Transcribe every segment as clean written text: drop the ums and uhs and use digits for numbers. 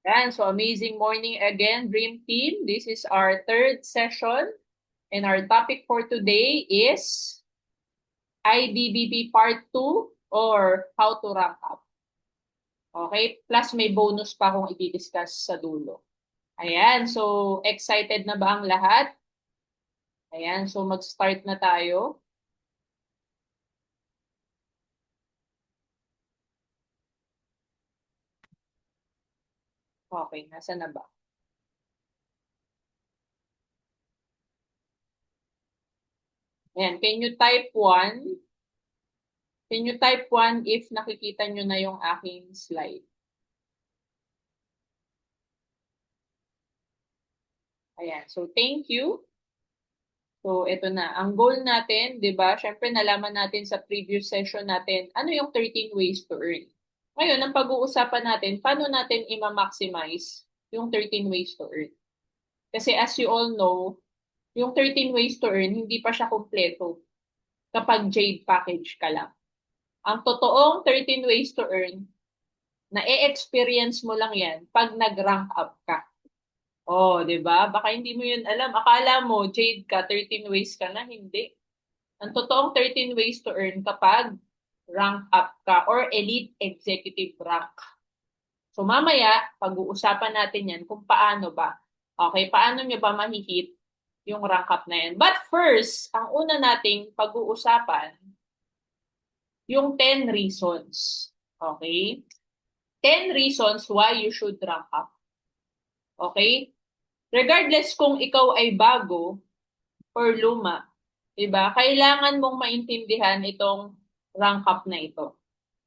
Yan, so amazing morning again, Dream Team. This is our third session, and our topic for today is IBBP Part 2 or how to rank up. Okay? Plus may bonus pa akong i-discuss sa dulo. Ayan, so excited na ba ang lahat? Ayan, so mag-start na tayo. Okay, nasa na ba? Ayan, can you type 1? Can you type 1 if nakikita nyo na yung aking slide? Ayan, so thank you. So, ito na. Ang goal natin, di ba? Siyempre, nalaman natin sa previous session natin, ano yung 13 ways to earn. Ngayon, ang pag-uusapan natin, paano natin i-maximize yung 13 ways to earn. Kasi as you all know, yung 13 ways to earn, hindi pa siya kumpleto kapag Jade package ka lang. Ang totoong 13 ways to earn, na e-experience mo lang yan pag nag-rank up ka. Oh, 'di ba? Baka hindi mo 'yun alam. Akala mo Jade ka, 13 ways ka na, hindi. Ang totoong 13 ways to earn kapag rank up ka or elite executive rank. So mamaya, pag-uusapan natin 'yan kung paano ba. Okay, paano nyo ba mahihit yung rank up na 'yan. But first, ang una nating pag-uusapan, yung 10 reasons. Okay? 10 reasons why you should rank up. Okay? Regardless kung ikaw ay bago or luma, 'di ba? Kailangan mong maintindihan itong rank up na ito.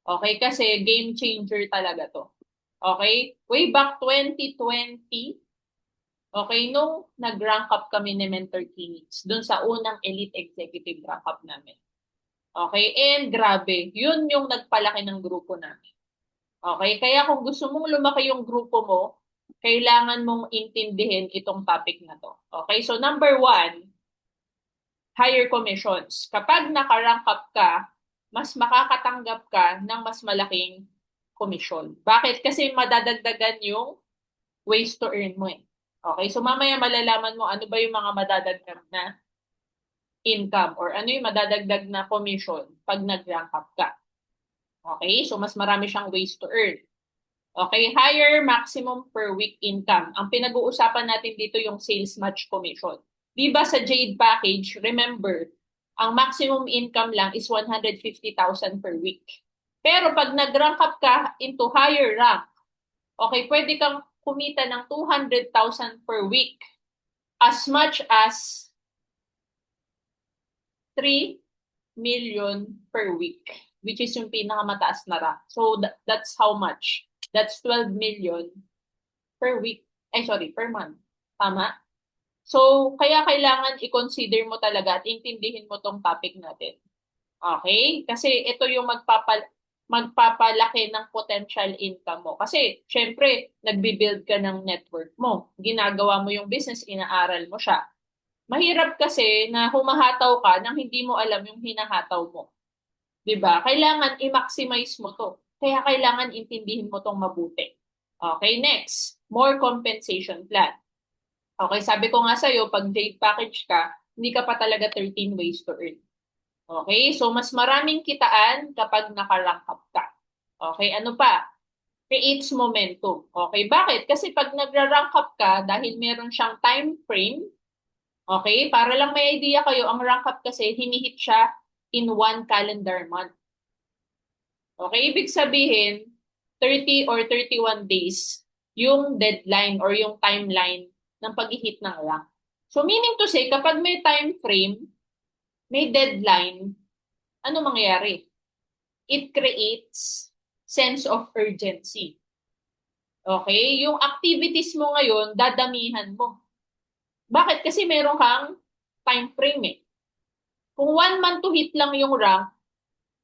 Okay? Kasi game changer talaga 'to. Okay? Way back 2020, okay, nung nag-rank up kami ni Mentor Kings, dun sa unang elite executive rank up namin. Okay? And grabe, yun yung nagpalaki ng grupo namin. Okay? Kaya kung gusto mong lumaki yung grupo mo, kailangan mong intindihin itong topic na to. Okay? So number 1, higher commissions. Kapag naka-rank up ka, mas makakatanggap ka ng mas malaking commission. Bakit? Kasi madadagdagan yung ways to earn mo eh. Okay? So mamaya malalaman mo ano ba yung mga madadagdag na income or ano yung madadagdag na commission pag nag-rank up ka. Okay? So mas marami siyang ways to earn. Okay, higher maximum per week income. Ang pinag-uusapan natin dito yung sales match commission. Di ba sa Jade package, remember, ang maximum income lang is 150,000 per week. Pero pag nag-rank up ka into higher rank, okay, pwede kang kumita ng 200,000 per week as much as 3 million per week, which is yung pinakamataas na rank. So that's how much? That's 12 million per week. Ay, sorry, per month. Tama? So, kaya kailangan i-consider mo talaga at intindihin mo tong topic natin. Okay? Kasi ito yung magpapalaki ng potential income mo. Kasi, syempre, nagbi-build ka ng network mo. Ginagawa mo yung business, inaaral mo siya. Mahirap kasi na humahataw ka nang hindi mo alam yung hinahataw mo. 'Di ba? Kailangan i-maximize mo 'to. Kaya kailangan intindihin mo 'tong mabuti. Okay, next, more compensation plan. Okay, sabi ko nga sa'yo, pag Jade package ka, hindi ka pa talaga 13 ways to earn. Okay, so mas maraming kitaan kapag naka-rank up ka. Okay, ano pa? Creates momentum. Okay, bakit? Kasi pag nagra-rank up ka, dahil meron siyang time frame, okay, para lang may idea kayo, ang rank up kasi, hinihit siya in 1 calendar month. Okay, ibig sabihin, 30 or 31 days yung deadline or yung timeline ng pag-hit ng rank. So meaning to say, kapag may time frame, may deadline, ano mangyayari? It creates sense of urgency. Okay? Yung activities mo ngayon, dadamihan mo. Bakit? Kasi meron kang time frame eh. Kung 1 month to hit lang yung rank,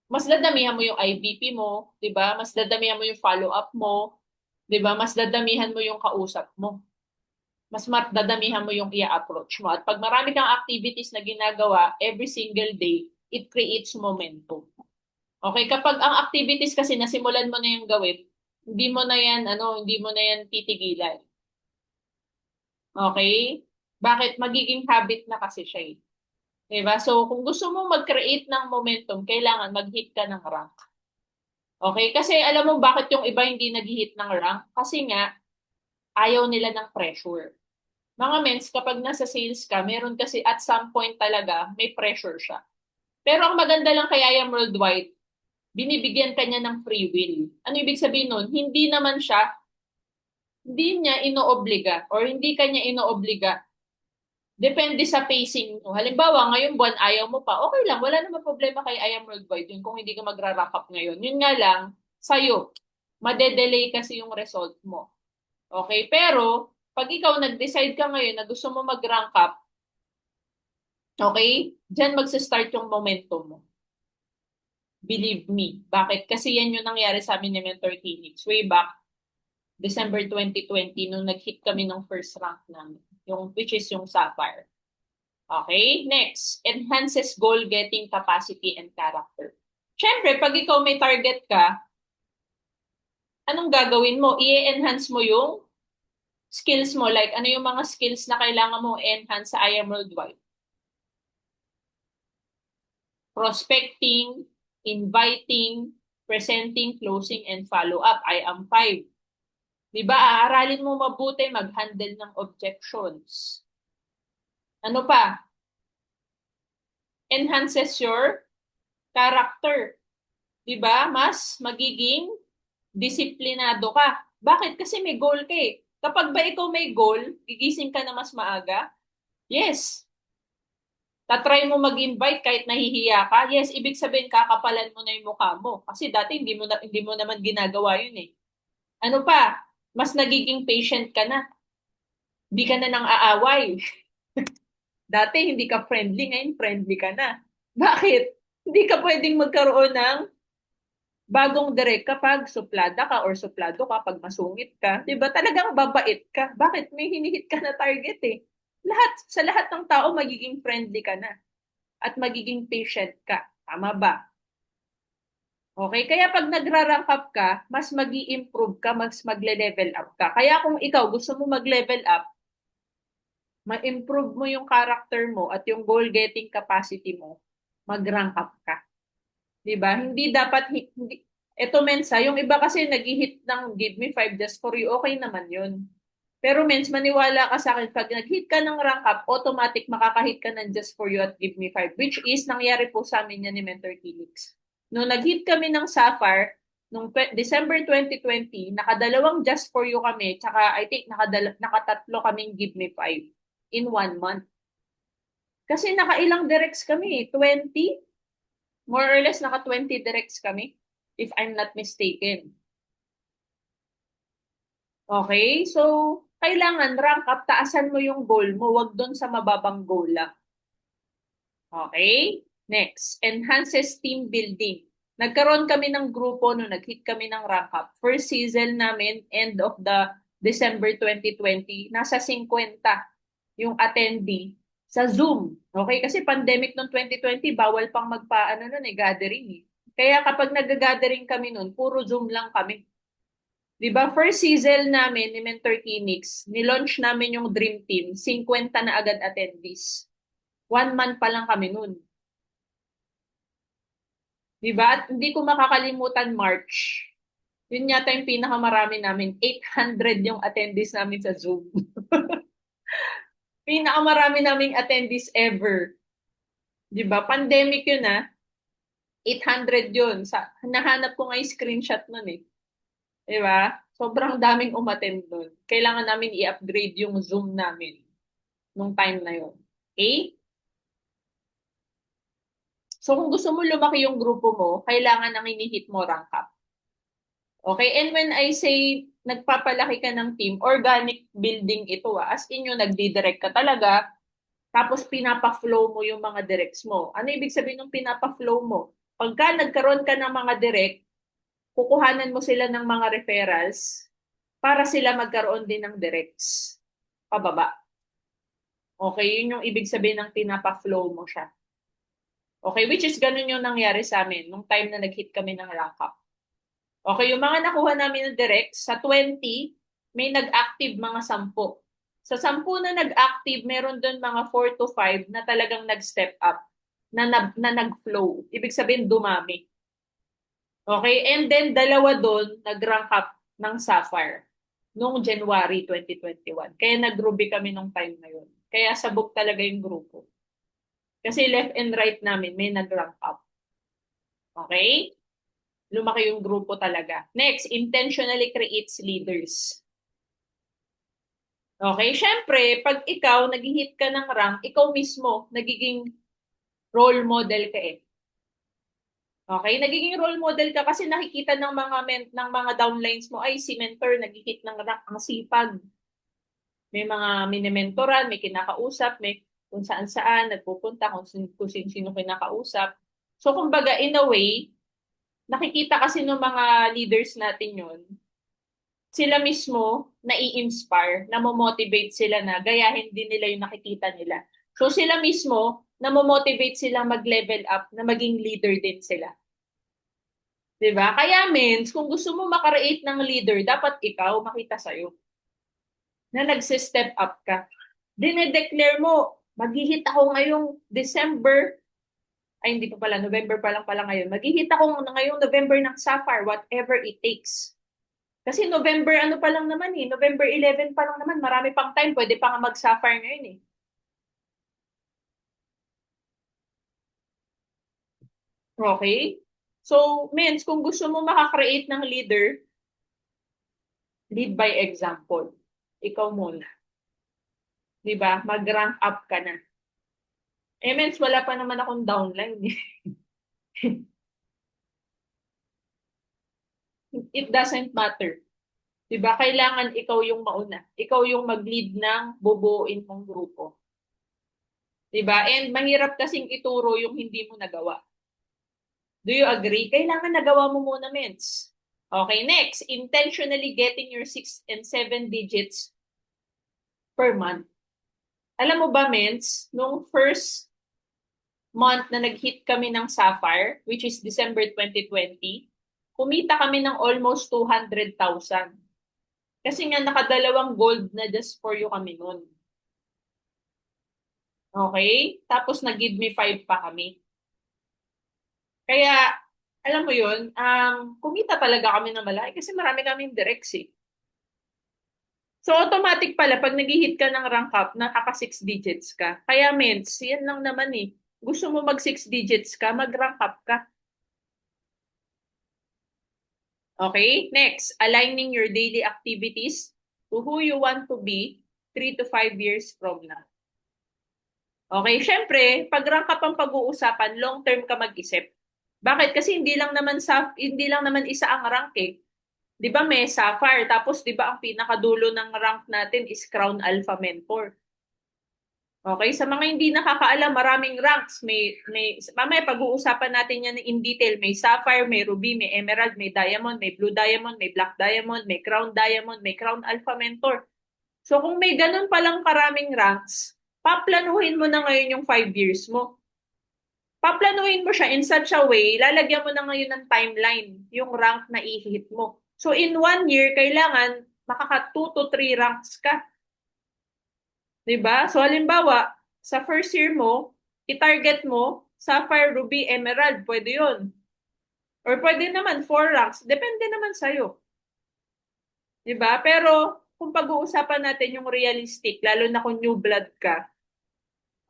mas dadamihan mo yung IVP mo, 'di ba? Mas dadamihan mo yung follow-up mo, 'di ba? Mas dadamihan mo yung kausap mo. Mas dadamihan mo yung i-approach mo. At pag marami kang activities na ginagawa every single day, it creates momentum. Okay, kapag ang activities kasi nasimulan mo na yung gawin, hindi mo na yan titigilan. Okay? Bakit? Magiging habit na kasi siya eh. Diba? So, kung gusto mo mag-create ng momentum, kailangan mag-hit ka ng rank. Okay? Kasi alam mo bakit yung iba hindi nag-hit ng rank? Kasi nga, ayaw nila ng pressure. Mga mens, kapag nasa sales ka, meron kasi at some point talaga, may pressure siya. Pero ang maganda lang kay I Am Worldwide, binibigyan ka niya ng free will. Ano ibig sabihin nun? Hindi niya inoobliga or hindi ka niya inoobliga. Depende sa pacing mo. Halimbawa, ngayong buwan ayaw mo pa, okay lang, wala naman problema kay I Am Worldwide yun kung hindi ka magra-rank up ngayon. Yun nga lang, sa'yo, madedelay kasi yung result mo. Okay? Pero, pag ikaw nag-decide ka ngayon na gusto mo mag-rank up, okay? Diyan magsa-start yung momentum mo. Believe me. Bakit? Kasi yan yung nangyari sa amin ni Mentor Phoenix way back December 2020 nung nag-hit kami ng first rank namin, yung, which is yung Sapphire. Okay? Next, enhances goal-getting capacity and character. Siyempre, pag ikaw may target ka, anong gagawin mo? I-enhance mo yung skills mo. Like, ano yung mga skills na kailangan mo enhance sa I Am Worldwide? Prospecting, inviting, presenting, closing, and follow-up. I am 5. Diba, aaralin mo mabuti mag-handle ng objections. Ano pa? Enhances your character. Diba? Mas magiging disiplinado ka. Bakit? Kasi may goal ka eh. Kapag ba ikaw may goal, gigising ka na mas maaga? Yes. Tatry mo mag-invite kahit nahihiya ka? Yes, ibig sabihin kakapalan mo na yung mukha mo. Kasi dati hindi mo naman ginagawa yun eh. Ano pa? Mas nagiging patient ka na. Hindi ka na nang aaway. Dati hindi ka friendly, ngayon friendly ka na. Bakit? Hindi ka pwedeng magkaroon ng bagong direct kapag suplada ka or suplado ka pag masungit ka. 'Di ba? Talagang babait ka. Bakit? May hinihit ka na target eh. Sa lahat ng tao magiging friendly ka na at magiging patient ka. Tama ba? Okay, kaya pag nagra-rank up ka, mas magi-improve ka, mas magle-level up ka. Kaya kung ikaw gusto mo mag-level up, ma-improve mo yung character mo at yung goal-getting capacity mo, mag-rank up ka. 'Di ba? Hindi dapat hindi eto mensa, yung iba kasi nag-hit ng give me 5 just for you, okay naman yun. Pero mens, maniwala ka sa akin, pag nag-hit ka ng rank up, automatic makaka-hit ka ng just for you at give me 5, which is nangyari po sa amin yan ni Mentor Felix. Nung nag-hit kami ng Sapphire, nung December 2020, nakadalawang just for you kami, tsaka I think nakatatlo kaming give me 5 in 1 month. Kasi nakailang directs kami, 20? More or less naka 20 directs kami, if I'm not mistaken. Okay? So, kailangan rank up, taasan mo yung goal mo, wag doon sa mababang goal lang. Okay? Next, enhances team building. Nagkaroon kami ng grupo no nag-hit kami ng rank up. First season namin, end of the December 2020, nasa 50 yung attendee sa Zoom. Okay? Kasi pandemic noong 2020, bawal pang magpaano nun gathering eh. Kaya kapag nag-gathering kami nun, puro Zoom lang kami. 'Di ba? First season namin ni Mentor Phoenix, ni-launch namin yung Dream Team, 50 na agad attendees. 1 month pa lang kami nun. 'Di ba? At hindi ko makakalimutan March. Yun yata yung pinakamarami namin, 800 yung attendees namin sa Zoom. Pinakamarami naming attendees ever. 'Di ba? Pandemic yun 800 yun. Nahanap ko nga yung screenshot nun eh. 'Di ba? Sobrang daming umattend nun. Kailangan namin i-upgrade yung Zoom namin nung time na yun. Okay? So kung gusto mo lumaki yung grupo mo, kailangan ang inihit mo rank up. Okay? And when I say nagpapalaki ka ng team, organic building ito as in yung nagdidirect ka talaga, tapos pinapa-flow mo yung mga directs mo. Ano ibig sabihin ng pinapa-flow mo? Pagka nagkaroon ka ng mga direct, kukuhanan mo sila ng mga referrals para sila magkaroon din ng directs. Pababa. Okay, yun yung ibig sabihin ng pinapa-flow mo siya. Okay, which is ganun yung nangyari sa amin nung time na nag-hit kami ng rank up. Okay, yung mga nakuha namin ng direct, sa 20, may nag-active mga 10. Sa 10 na nag-active, meron doon mga 4 to 5 na talagang nag-step up, na nag-flow. Ibig sabihin, dumami. Okay, and then dalawa doon, nag-rank up ng Sapphire noong January 2021. Kaya nag-Ruby kami nung time na yun. Kaya sabog talaga yung grupo. Kasi left and right namin, may nag-rank up. Okay? Lumaki yung grupo talaga. Next, intentionally creates leaders. Okay, syempre, pag ikaw nag-hit ka ng rank, ikaw mismo nagiging role model ka eh. Okay, nagiging role model ka kasi nakikita ng mga downlines mo ay si mentor nag-hit ng rank, ang sipag. May mga minimentoran, may kinakausap, may kung saan-saan nagpupunta, kung sino kinakausap. So kumbaga in a way, nakikita kasi ng mga leaders natin yun, sila mismo nai-inspire, namo-motivate sila na gayahin din nila yung nakikita nila. So sila mismo namo-motivate sila mag-level up na maging leader din sila. 'Di ba? Kaya means kung gusto mo maka-create ng leader, dapat ikaw makita sa'yo na nagse-step up ka. Dinedeclare mo, maghihit ako ngayong December, ay hindi pa pala, November pa lang pala ngayon. Maghihit ako ngayong November ng Sapphire, whatever it takes. Kasi November ano pa lang naman eh, November 11 pa lang naman, marami pang time, pwede pa nga mag-Sapphire ngayon eh. Okay? So, means kung gusto mo makakreate ng leader, lead by example. Ikaw muna. 'Di ba? Mag-rank up ka na. Eh, means wala pa naman akong downline eh. It doesn't matter. 'Di ba? Kailangan ikaw yung mauna. Ikaw yung mag-lead ng bubuuin mong grupo. 'Di ba? And mahirap kasing ituro yung hindi mo nagawa. Do you agree? Kailangan nagawa mo muna, Mens. Okay, next. Intentionally getting your 6 and 7 digits per month. Alam mo ba, Mens, nung first month na nag-hit kami ng Sapphire, which is December 2020, kumita kami ng almost 200,000. Kasi nga nakadalawang gold na just for you kami nun. Okay? Tapos nag-give me 5 pa kami. Kaya, alam mo yun, kumita talaga kami ng malaki kasi marami kaming directs eh. So, automatic pala, pag nag-hit ka ng rank up, nakaka 6 digits ka. Kaya, mens, yan lang naman eh. Gusto mo mag 6 digits ka, mag-rank up ka. Okay? Next, aligning your daily activities to who you want to be 3 to 5 years from now. Okay, syempre, pag rank up ang pag-uusapan, long term ka mag-isip. Bakit? Kasi hindi lang naman isa ang rank eh. 'Di ba may Sapphire tapos 'di ba ang pinakadulo ng rank natin is Crown Alpha Mentor. Okay, sa mga hindi nakakaalam, maraming ranks. Mamaya pag-uusapan natin yan in detail. May Sapphire, may Ruby, may Emerald, may Diamond, may Blue Diamond, may Black Diamond, may Crown Diamond, may Crown Alpha Mentor. So kung may ganun palang karaming ranks, paplanuhin mo na ngayon yung 5 years mo. Paplanuhin mo siya in such a way, lalagyan mo na ngayon ng timeline, yung rank na i-hit mo. So in 1 year, kailangan makaka 2 to 3 ranks ka. 'Di ba? So halimbawa, sa first year mo, i-target mo Sapphire, Ruby, Emerald, pwede 'yun. Or pwede naman 4 ranks, depende naman sa iyo. 'Di ba? Pero kung pag-uusapan natin yung realistic, lalo na kung new blood ka,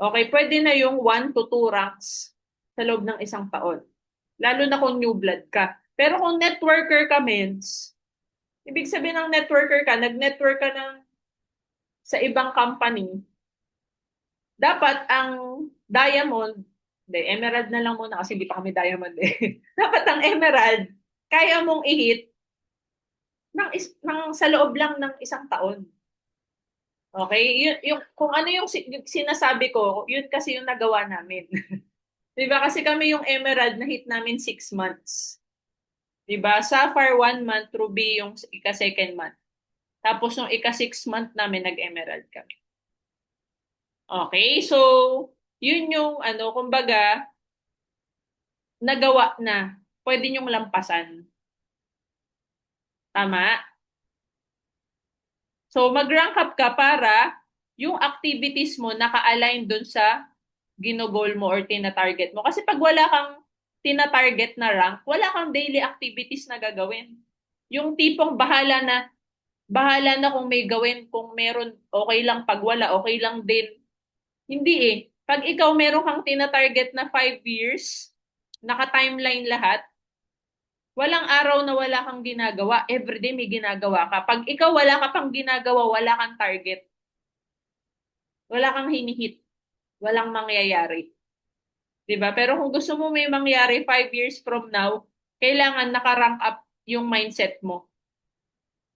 okay, pwede na yung 1 to 2 ranks sa loob ng isang taon. Lalo na kung new blood ka. Pero kung networker ka, mens, ibig sabihin ng networker ka, nag-network ka ng sa ibang company, dapat ang diamond, hindi, emerald na lang muna kasi hindi pa kami diamond eh. Dapat ang emerald, kaya mong i-hit ng sa loob lang ng isang taon. Okay? Kung ano yung sinasabi ko, yun kasi yung nagawa namin. Diba? Kasi kami yung emerald na hit namin 6 months. Diba? Sapphire 1 month, Ruby yung ika-second month. Tapos yung ika-6 month namin, nag-emerald kami. Okay, so yun yung ano, kumbaga, nagawa na. Pwede niyong lampasan. Tama? So, mag-rank up ka para yung activities mo naka-align dun sa ginogol mo or tina-target mo. Kasi pag wala kang tina-target na rank, wala kang daily activities na gagawin. Yung tipong bahala na kung may gawin, kung meron, okay lang. Pag wala, okay lang din. Hindi eh. Pag ikaw meron kang tina-target na 5 years, naka-timeline lahat, walang araw na wala kang ginagawa. Everyday may ginagawa ka. Pag ikaw wala ka pang ginagawa, wala kang target. Wala kang hinihit. Walang mangyayari. 'Di ba? Pero kung gusto mo may mangyari 5 years from now, kailangan naka-rank up yung mindset mo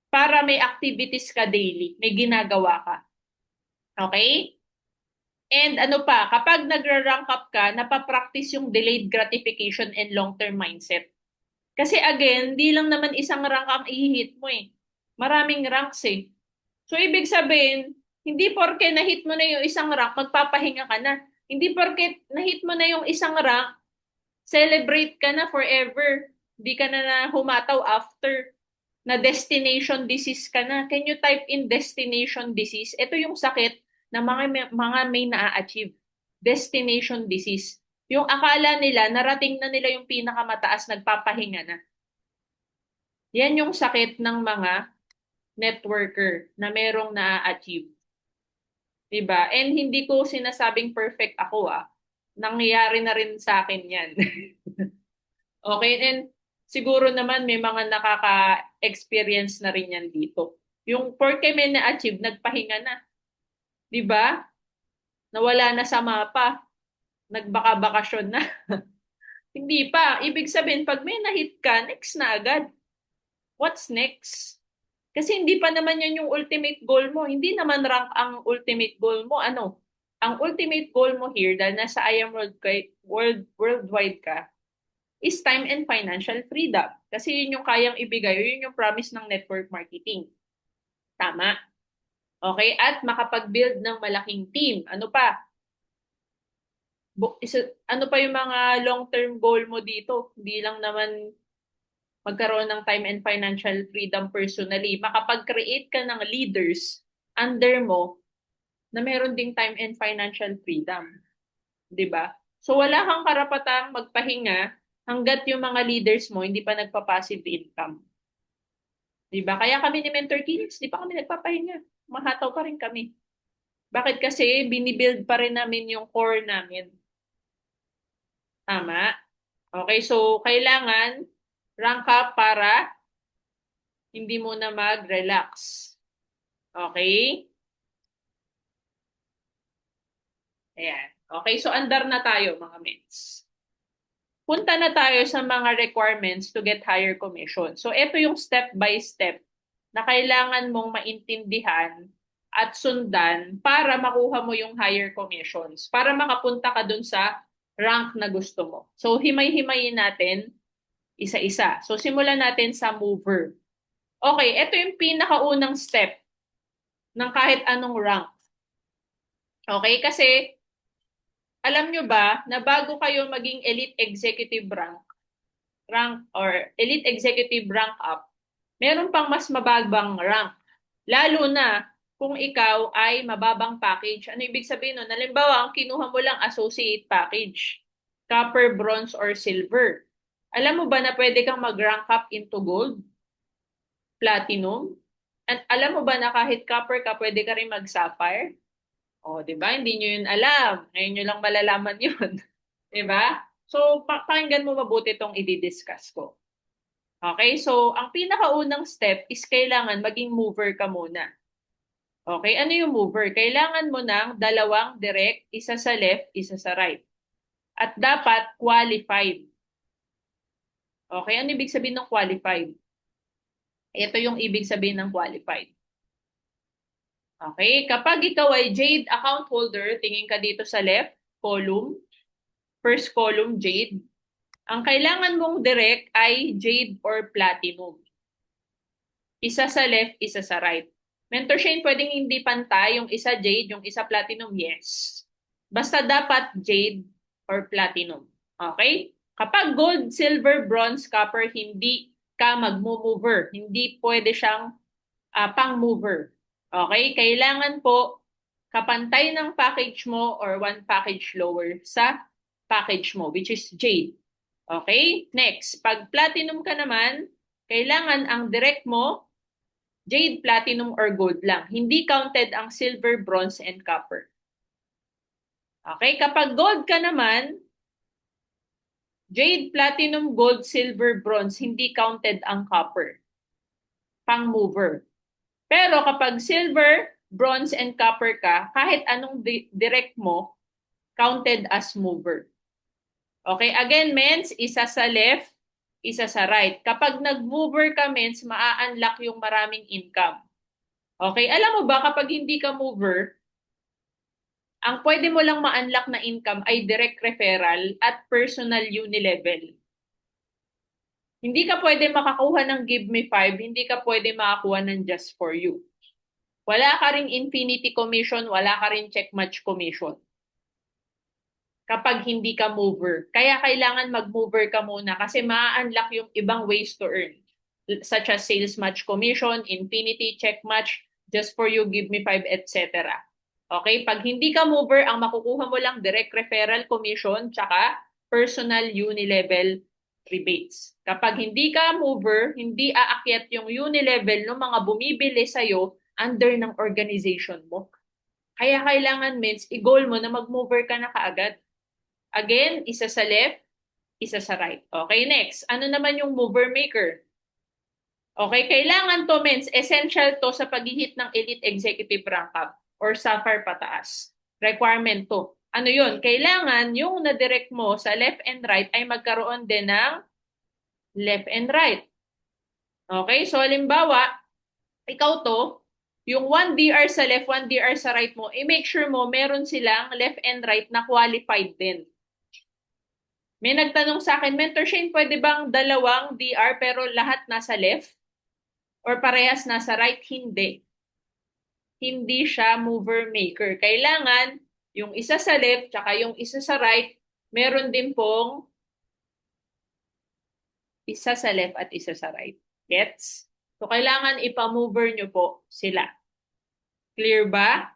para may activities ka daily, may ginagawa ka. Okay? And ano pa, kapag nagra-rank up ka, napapractice yung delayed gratification and long-term mindset. Kasi again, di lang naman isang rank ang i-hit mo eh. Maraming ranks eh. So, ibig sabihin, hindi porke na-hit mo na yung isang rank, magpapahinga ka na. Hindi porke na-hit mo na yung isang rank, celebrate ka na forever. Hindi ka na humataw after na destination disease ka na. Can you type in destination disease? Ito yung sakit na mga may na-achieve. Destination disease. Yung akala nila, narating na nila yung pinakamataas, nagpapahinga na. Yan yung sakit ng mga networker na merong na-achieve. Diba? And hindi ko sinasabing perfect ako Nangyayari na rin sa akin yan. Okay, and siguro naman may mga nakaka-experience na rin yan dito. Yung porke may na-achieve, nagpahinga na. Di ba? Nawala na sa mapa. Nagbaka-bakasyon na. Hindi pa. Ibig sabihin, pag may na-hit ka, next na agad. What's next? Kasi hindi pa naman yan yung ultimate goal mo. Hindi naman rank ang ultimate goal mo. Ano? Ang ultimate goal mo here, dahil nasa I am worldwide ka, is time and financial freedom. Kasi yun yung kayang ibigay, yun yung promise ng network marketing. Tama? Okay? At makapag-build ng malaking team. Ano pa? Ano pa yung mga long-term goal mo dito? Hindi lang naman magkaroon ng time and financial freedom personally. Makapag-create ka ng leaders under mo na meron ding time and financial freedom. 'Di ba? So wala kang karapatang magpahinga hanggat yung mga leaders mo hindi pa nagpa-passive income. 'Di ba? Kaya kami ni Mentor Kids, di pa kami nagpapahinga. Mahataw pa rin kami. Bakit? Kasi binibuild pa rin namin yung core namin. Tama? Okay, so kailangan rank up para hindi mo na mag-relax. Okay? Ayan. Okay, so andar na tayo mga mates. Punta na tayo sa mga requirements to get higher commission. So ito yung step by step na kailangan mong maintindihan at sundan para makuha mo yung higher commissions, para makapunta ka dun sa rank na gusto mo. So himay-himayin natin isa-isa. So simulan natin sa mover. Okay, ito yung pinakaunang step ng kahit anong rank. Okay, kasi alam nyo ba na bago kayo maging elite executive rank or elite executive rank up, meron pang mas mababang rank. Lalo na kung ikaw ay mababang package. Ano ibig sabihin nun? Halimbawa, ang kinuha mo lang associate package, copper, bronze, or silver. Alam mo ba na pwede kang mag-rank up into gold, platinum? At alam mo ba na kahit copper ka, pwede ka rin mag-sapphire? O, di ba? Hindi nyo yun alam. Ngayon nyo lang malalaman yun. Di ba? So, pakinggan mo mabuti itong i-discuss ko. Okay? So, ang pinakaunang step is kailangan maging mover ka muna. Okay? Ano yung mover? Kailangan mo ng dalawang direct, isa sa left, isa sa right. At dapat qualified. Okay? Ano ibig sabihin ng qualified? Ito yung ibig sabihin ng qualified. Okay? Kapag ikaw ay Jade account holder, tingin ka dito sa left column, first column, Jade. Ang kailangan mong direct ay Jade or Platinum. Isa sa left, isa sa right. Mentor Shane, pwedeng hindi pantay, yung isa Jade, yung isa Platinum, yes. Basta dapat Jade or Platinum. Okay? Kapag gold, silver, bronze, copper, hindi ka mag-mover. Hindi pwede siyang pang-mover. Okay? Kailangan po kapantay ng package mo or one package lower sa package mo, which is jade. Okay? Next, pag platinum ka naman, kailangan ang direct mo, jade, platinum, or gold lang. Hindi counted ang silver, bronze, and copper. Okay? Kapag gold ka naman, jade, platinum, gold, silver, bronze, hindi counted ang copper. Pang-mover. Pero kapag silver, bronze, and copper ka, kahit anong direct mo, counted as mover. Okay, again, mens, isa sa left, isa sa right. Kapag nag-mover ka, mens, maa-unlock yung maraming income. Okay, alam mo ba, kapag hindi ka mover, ang pwede mo lang ma-unlock na income ay direct referral at personal unilevel. Hindi ka pwede makakuha ng Give Me 5, hindi ka pwede makakuha ng Just For You. Wala ka ring infinity commission, wala ka ring check match commission. Kapag hindi ka mover. Kaya kailangan mag-mover ka muna kasi ma-unlock yung ibang ways to earn. Such as sales match commission, infinity, check match, Just For You, Give Me 5, etc. Okay? Pag hindi ka mover, ang makukuha mo lang direct referral commission tsaka personal unilevel rebates. Kapag hindi ka mover, hindi aakyat yung unilevel ng mga bumibili sa'yo under ng organization mo. Kaya kailangan, mens, i-goal mo na mag-mover ka na kaagad. Again, isa sa left, isa sa right. Okay, next. Ano naman yung mover maker? Okay, kailangan to, mens, essential to sa paghihit ng elite executive rank up or sapphire pataas. Requirement to. Ano yun? Kailangan yung na-direct mo sa left and right ay magkaroon din ng left and right. Okay, so halimbawa, ikaw to, yung 1 DR sa left, 1 DR sa right mo, i-make sure mo meron silang left and right na qualified din. May nagtanong sa akin, Mentor Shane, pwede bang dalawang DR pero lahat nasa left? Or parehas nasa right? Hindi. Hindi siya mover maker. Kailangan yung isa sa left tsaka yung isa sa right, meron din pong isa sa left at isa sa right. Gets? So, kailangan ipa-mover nyo po sila. Clear ba?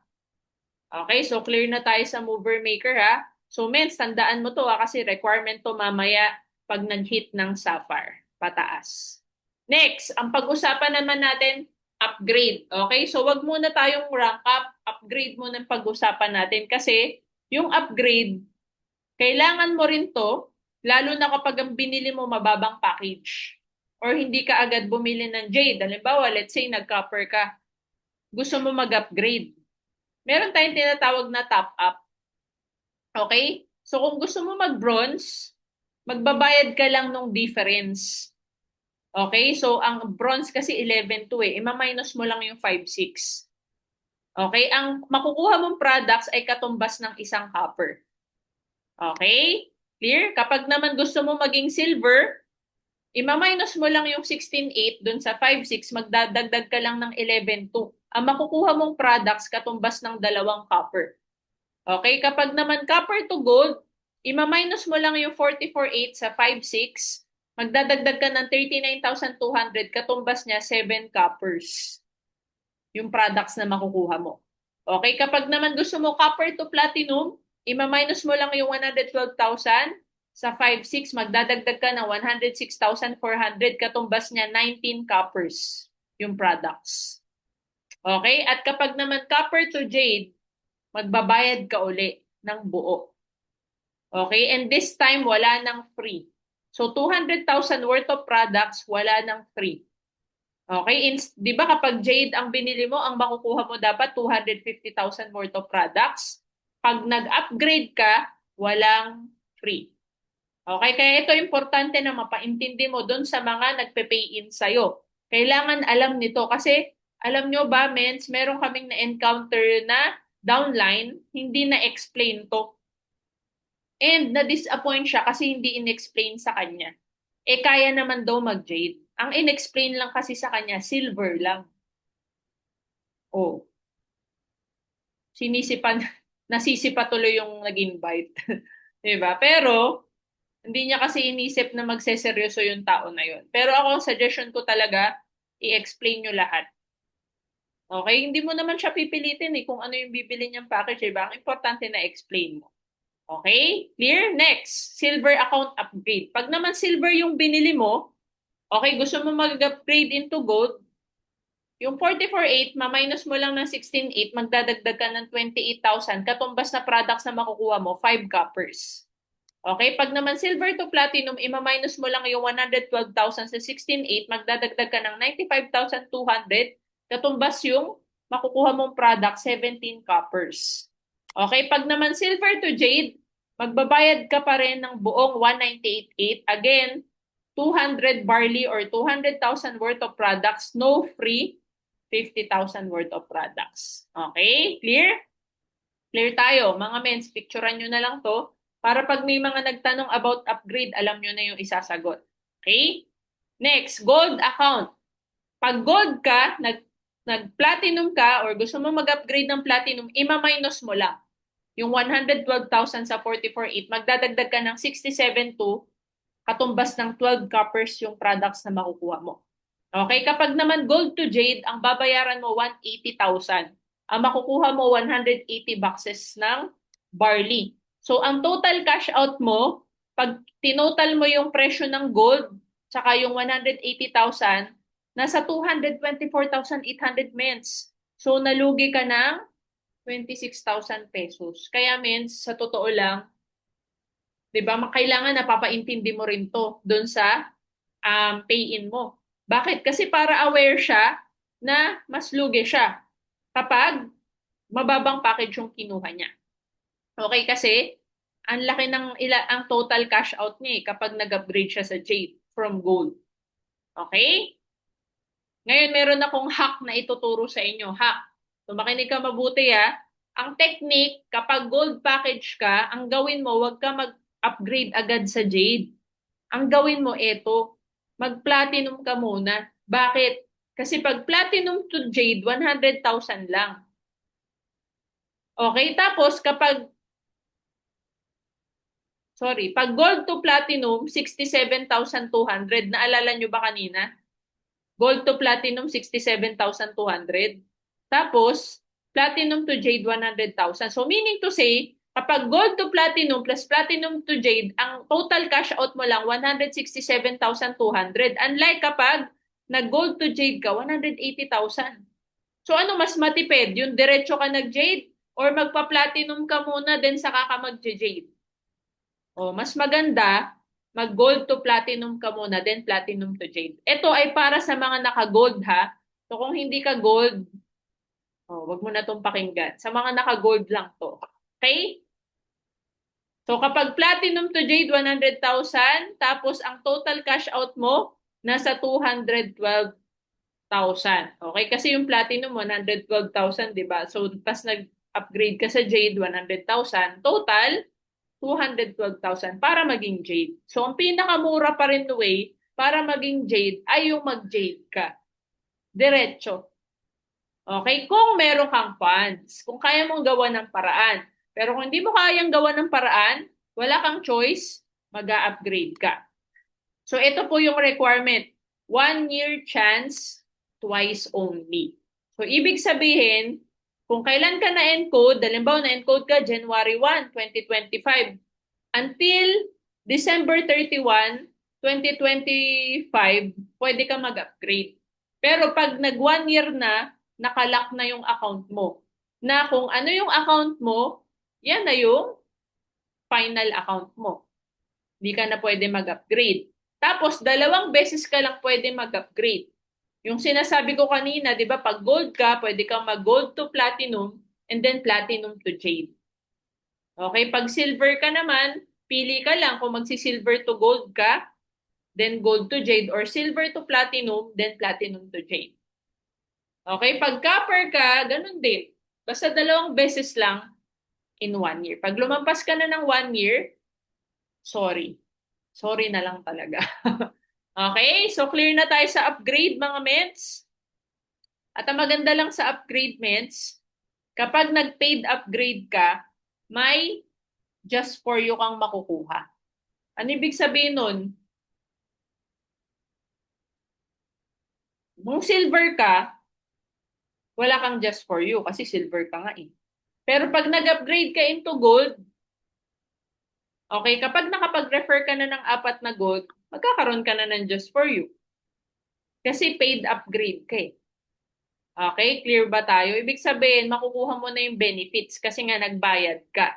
Okay, so clear na tayo sa mover maker ha. So, mens, tandaan mo to kasi requirement to mamaya pag nag-hit ng sapphire. Pataas. Next, ang pag-usapan naman natin, upgrade. Okay, so wag muna tayong rank up. Upgrade muna ang pag-usapan natin kasi yung upgrade, kailangan mo rin to, lalo na kapag ang binili mo mababang package. Or hindi ka agad bumili ng jade. Halimbawa, let's say nag-copper ka. Gusto mo mag-upgrade. Meron tayong tinatawag na top up. Okay? So kung gusto mo mag-bronze, magbabayad ka lang ng difference. Okay? So ang bronze kasi 11 to eh. Ima-minus mo lang yung 5-6. Okay? Ang makukuha mong products ay katumbas ng isang copper. Okay? Clear? Kapag naman gusto mo maging silver, ima-minus mo lang yung 16.8 dun sa 5.6, magdadagdag ka lang ng 11.2. Ang makukuha mong products katumbas ng dalawang copper. Okay, kapag naman copper to gold, ima-minus mo lang yung 44.8 sa 5.6, magdadagdag ka ng 39,200, katumbas niya 7 coppers. Yung products na makukuha mo. Okay, kapag naman gusto mo copper to platinum, ima-minus mo lang yung 112,000 sa 5.6, magdadagdag ka ng 106,400, katumbas niya 19 coppers yung products. Okay? At kapag naman copper to jade, magbabayad ka uli ng buo. Okay? And this time, wala ng free. So, 200,000 worth of products, wala ng free. Okay? Di ba kapag jade ang binili mo, ang makukuha mo dapat 250,000 worth of products. Pag nag-upgrade ka, walang free. Okay? Kaya ito importante na mapaintindi mo doon sa mga nagpe-pay-in sa'yo. Kailangan alam nito kasi alam nyo ba, mens, meron kaming na-encounter na downline, hindi na-explain to. And na-disappoint siya kasi hindi in-explain sa kanya. Eh, kaya naman daw mag-jade. Ang in-explain lang kasi sa kanya, silver lang. Oh, sinisipan, nasisipa tuloy yung nag-invite. Diba? Pero, Hindi niya kasi inisip na magseseryoso yung tao na yun. Pero ako, ang suggestion ko talaga, i-explain nyo lahat. Okay? Hindi mo naman siya pipilitin kung ano yung bibili niyang package, diba? Ang importante na explain mo. Okay? Clear? Next, silver account upgrade. Pag naman silver yung binili mo, okay, gusto mo mag-upgrade into gold, yung 44,800, ma-minus mo lang ng 16,800, magdadagdag ka ng 28,000, katumbas na products na makukuha mo, 5 coppers. Okay? Pag naman silver to platinum, ima-minus mo lang yung 112,000 sa 16,800, magdadagdag ka ng 95,200, katumbas yung makukuha mong product, 17 coppers. Okay? Pag naman silver to jade, magbabayad ka pa rin ng buong 198,800. Again, 200 barley or 200,000 worth of products, no free 50,000 worth of products. Okay? Clear? Clear tayo. Mga mens, picturean nyo na lang to para pag may mga nagtanong about upgrade, alam nyo na yung isasagot. Okay? Next, gold account. Pag gold ka, nag-platinum ka or gusto mo mag-upgrade ng platinum, ima-minus mo lang. Yung 112,000 sa 44,800, magdadagdag ka ng 67,200, katumbas ng 12 coppers yung products na makukuha mo. Okay, kapag naman gold to jade, ang babayaran mo 180,000. Ang makukuha mo 180 boxes ng barley. So ang total cash out mo, pag tinotal mo yung presyo ng gold, tsaka yung 180,000, nasa 224,800 mens. So nalugi ka ng 26,000 pesos. Kaya mens, sa totoo lang, 'di ba, kailangan napapaintindi mo rin to doon sa pay-in mo. Bakit? Kasi para aware siya na mas lugi siya kapag mababang package yung kinuha niya. Okay, kasi ang laki ng ang total cash out niya kapag nag-upgrade siya sa jade from gold. Okay? Ngayon meron akong hack na ituturo sa inyo. Hack. So makinig ka mabuti ha. Ang technique, kapag gold package ka, ang gawin mo, wag ka mag-upgrade agad sa jade. Ang gawin mo ito, mag-platinum ka muna. Bakit? Kasi pag platinum to jade, 100,000 lang. Okay? Tapos pag gold to platinum, 67,200. Naalala nyo ba kanina? Gold to platinum, 67,200. Tapos, platinum to jade, 100,000. So, meaning to say, kapag gold to platinum plus platinum to jade, ang total cash out mo lang, 167,200. Unlike kapag nag-gold to jade ka, 180,000. So, ano mas matipid? Yung diretso ka nag-jade or magpa-platinum ka muna then saka ka mag-jade? O, mas maganda, mag-gold to platinum ka muna, then platinum to jade. Ito ay para sa mga naka-gold ha. So kung hindi ka gold, wag mo na itong pakinggan. Sa mga naka-gold lang to. Okay? So kapag platinum to jade, 100,000, tapos ang total cash out mo, nasa 212,000. Okay? Kasi yung platinum, 112,000, di ba? So, pas nag-upgrade ka sa jade, 100,000. Total, 212,000 para maging jade. So, ang pinakamura pa rin way para maging jade ay yung mag-jade ka. Diretso. Okay? Kung meron kang funds, kung kaya mong gawa ng paraan. Pero kung hindi mo kayang gawa ng paraan, wala kang choice, mag-upgrade ka. So, ito po yung requirement. 1 year chance, twice only. So, ibig sabihin, kung kailan ka na-encode, halimbawa na-encode ka January 1, 2025, until December 31, 2025, pwede ka mag-upgrade. Pero pag nag 1 year na, nakalock na yung account mo. Na kung ano yung account mo, yan na yung final account mo. Hindi ka na pwede mag-upgrade. Tapos, 2 beses ka lang pwede mag-upgrade. Yung sinasabi ko kanina, di ba, pag gold ka, pwede kang mag-gold to platinum and then platinum to jade. Okay, pag silver ka naman, pili ka lang kung magsi-silver to gold ka, then gold to jade, or silver to platinum, then platinum to jade. Okay, pag copper ka, ganun din. Basta 2 beses lang in 1 year. Pag lumampas ka na ng 1 year, sorry. Sorry na lang talaga. Okay, so clear na tayo sa upgrade mga ments. At ang maganda lang sa upgrade ments, kapag nag-paid upgrade ka, may just for you kang makukuha. Ano ibig sabihin nun? Kung silver ka, wala kang just for you kasi silver ka nga eh. Pero pag nag-upgrade ka into gold, okay, kapag nakapag-refer ka na ng apat na gold, magkakaroon ka na ng just for you. Kasi paid upgrade ka eh. Okay, clear ba tayo? Ibig sabihin, makukuha mo na yung benefits kasi nga nagbayad ka.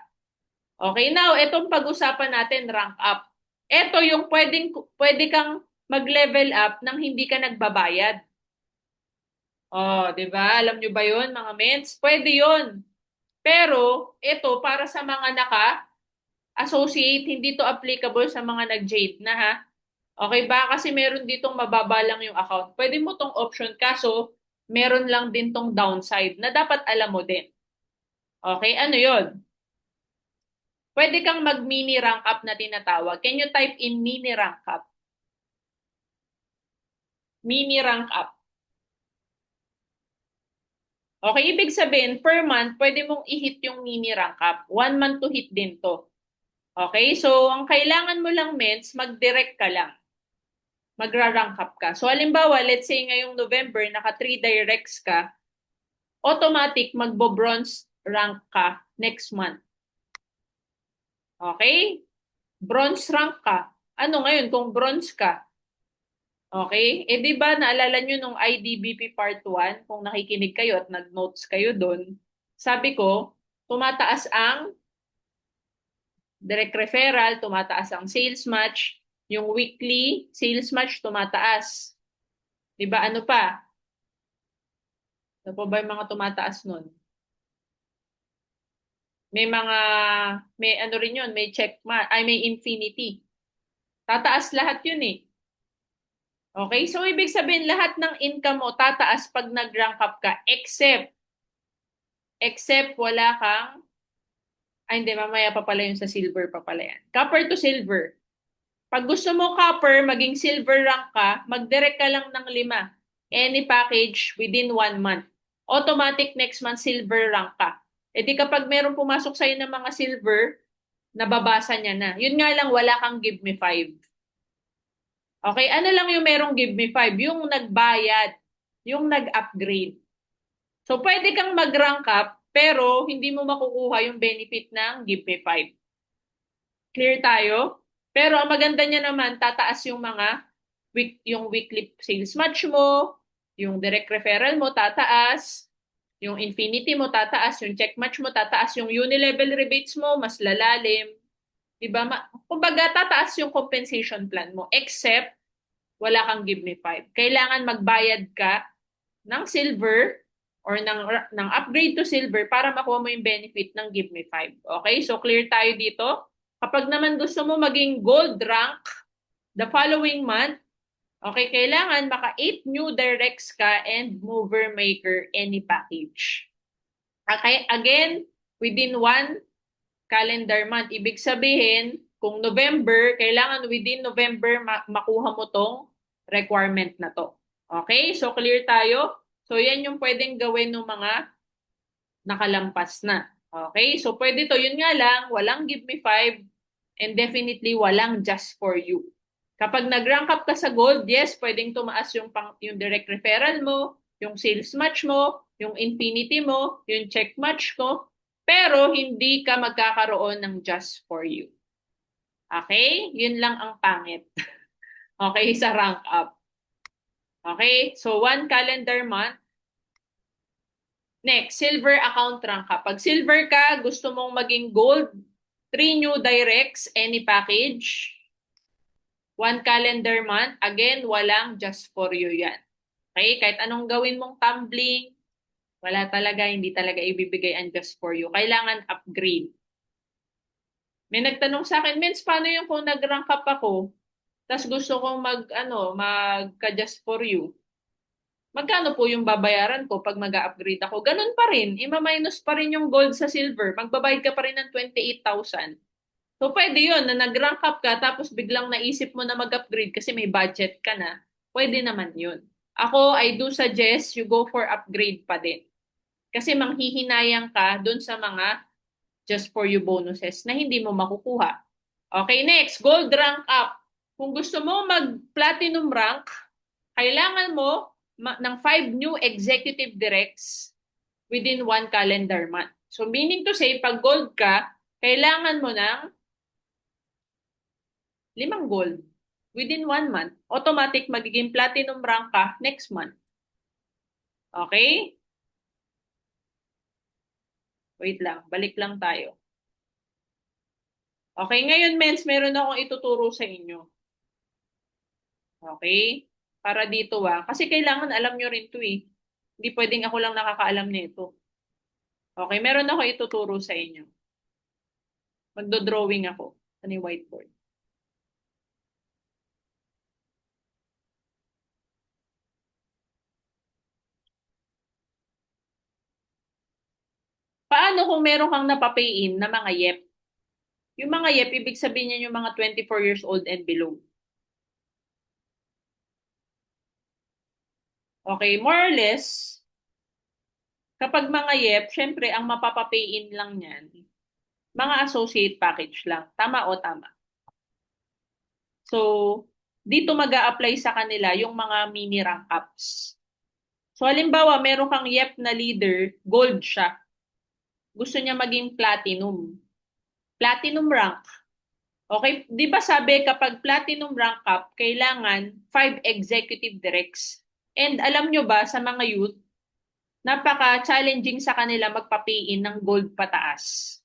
Okay, now, itong pag-usapan natin, rank up. Ito yung pwede kang mag-level up nang hindi ka nagbabayad. Oh, 'di ba? Alam nyo ba 'yon, mga mens? Pwede 'yon. Pero ito para sa mga naka-associate, hindi to applicable sa mga nag-jade na ha. Okay ba? Kasi meron ditong mababa lang yung account. Pwede mo tong option kaso meron lang din tong downside na dapat alam mo din. Okay, ano 'yon? Pwede kang mag-mini rank up na tinatawag. Can you type in mini rank up? Mini rank up. Okay, ibig sabihin, per month, pwede mong i-hit yung mini rank up. 1 month to hit din to. Okay, so ang kailangan mo lang, mens, mag-direct ka lang. Magra-rank up ka. So halimbawa, let's say ngayong November, naka 3 directs ka, automatic magbo-bronze rank ka next month. Okay? Bronze rank ka. Ano ngayon kung bronze ka? Okay? Eh di ba naalala nyo nung IDBP Part 1, kung nakikinig kayo at nag-notes kayo doon, sabi ko, tumataas ang direct referral, tumataas ang sales match, yung weekly sales match tumataas. 'Di ba? Ano pa? Ano pa ba yung mga tumataas nun? May mga, may ano rin yun, may check match, ay may infinity. Tataas lahat yun eh. Okay? So, ibig sabihin, lahat ng income mo tataas pag nag-rank up ka, except wala kang, ay hindi, mamaya pa pala yung sa silver pa pala yan. Copper to silver. Pag gusto mo copper, maging silver rank ka, mag-direct ka lang ng 5. Any package within 1 month. Automatic next month silver rank ka. E di kapag meron pumasok sa'yo ng mga silver, nababasa niya na. Yun nga lang, wala kang give me 5. Okay, ano lang yung merong give me 5? Yung nagbayad, yung nag-upgrade. So, pwede kang mag-rank up, pero hindi mo makukuha yung benefit ng give me 5. Clear tayo? Pero ang maganda niya naman, tataas yung mga yung weekly sales match mo, yung direct referral mo tataas, yung infinity mo tataas, yung check match mo tataas, yung unilevel rebates mo mas lalalim. 'Di ba? Kumbaga tataas yung compensation plan mo except wala kang give me 5. Kailangan magbayad ka ng silver or ng upgrade to silver para makuha mo yung benefit ng give me 5. Okay? So clear tayo dito. Kapag naman gusto mo maging gold rank the following month, okay, kailangan maka 8 new directs ka and mover maker any package. Okay, again, within 1 calendar month. Ibig sabihin, kung November, kailangan within November makuha mo tong requirement na to. Okay, so clear tayo? So yan yung pwedeng gawin ng mga nakalampas na. Okay, so pwede to. Yun nga lang, walang give me 5 and definitely walang just for you. Kapag nag-rank up ka sa gold, yes, pwedeng tumaas yung direct referral mo, yung sales match mo, yung infinity mo, yung check match ko, pero hindi ka magkakaroon ng just for you. Okay? Yun lang ang pangit. Okay, sa rank up. Okay? So, 1 calendar month. Next, silver account rank ka. Pag silver ka, gusto mong maging gold, 3 new directs, any package. 1 calendar month, again, walang just for you yan. Okay? Kahit anong gawin mong tumbling, wala talaga, hindi talaga ibibigay ang just for you. Kailangan upgrade. May nagtanong sa akin, Mens, paano yung kung nag-rank up ako, tapos gusto kong magka-just for you? Magkano po yung babayaran ko pag mag-upgrade ako? Ganun pa rin. Ima-minus pa rin yung gold sa silver. Magbabayad ka pa rin ng 28,000. So, pwede yun na nag-rank up ka tapos biglang naisip mo na mag-upgrade kasi may budget ka na. Pwede naman yun. Ako, I do suggest you go for upgrade pa din. Kasi manghihinayang ka dun sa mga just for you bonuses na hindi mo makukuha. Okay, next, gold rank up. Kung gusto mo mag-platinum rank, kailangan mo ng 5 new executive directs within 1 calendar month. So meaning to say, pag gold ka, kailangan mo ng 5 gold within 1 month. Automatic magiging platinum rank ka next month. Okay? Wait lang, balik lang tayo. Okay, ngayon, mens, meron akong ituturo sa inyo. Okay? Para dito kasi kailangan alam nyo rin to eh. Hindi pwedeng ako lang nakakaalam nito. Okay, meron ako ituturo sa inyo. Magdo-drawing ako sa ni whiteboard. Paano kung meron kang napapay-in na mga YEP? Yung mga YEP, ibig sabihin niya yung mga 24 years old and below. Okay, more or less, kapag mga YEP, syempre, ang mapapapay-in lang niyan, mga associate package lang. Tama o tama? So, dito mag apply sa kanila yung mga mini rank ups. So, halimbawa, meron kang YEP na leader, gold siya. Gusto niya maging platinum. Platinum rank. Okay, 'di ba sabi kapag platinum rank up, kailangan 5 executive directs. And alam nyo ba sa mga youth, napaka-challenging sa kanila magpa-pay-in ng gold pataas.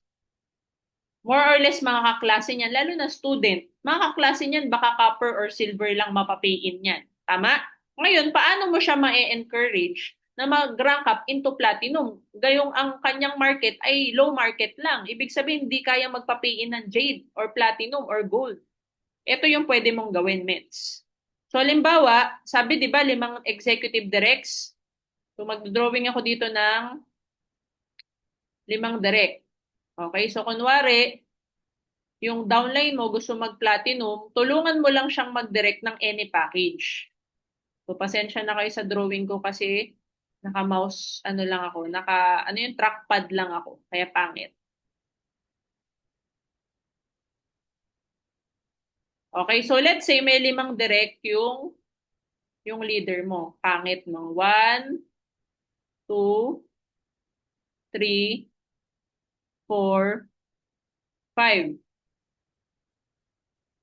More or less mga kaklase niyan, lalo na student, mga kaklase niyan baka copper or silver lang mapapay-in niyan. Tama? Ngayon, paano mo siya ma-encourage na mag-rank up into platinum? Gayong ang kanyang market ay low market lang. Ibig sabihin, hindi kaya magpa-pay-in ng jade or platinum or gold. Ito yung pwede mong gawin, Mets. So, halimbawa, sabi di ba 5 executive directs? So, mag-drawing ako dito ng 5 direct. Okay, so kunwari, yung downline mo gusto mag-platinum, tulungan mo lang siyang mag-direct ng any package. So, pasensya na kayo sa drawing ko kasi naka-mouse, ano lang ako, ano yung trackpad lang ako, kaya pangit. Okay, so let's say may 5 direct yung leader mo. Pangit mo. 1, 2, 3, 4, 5.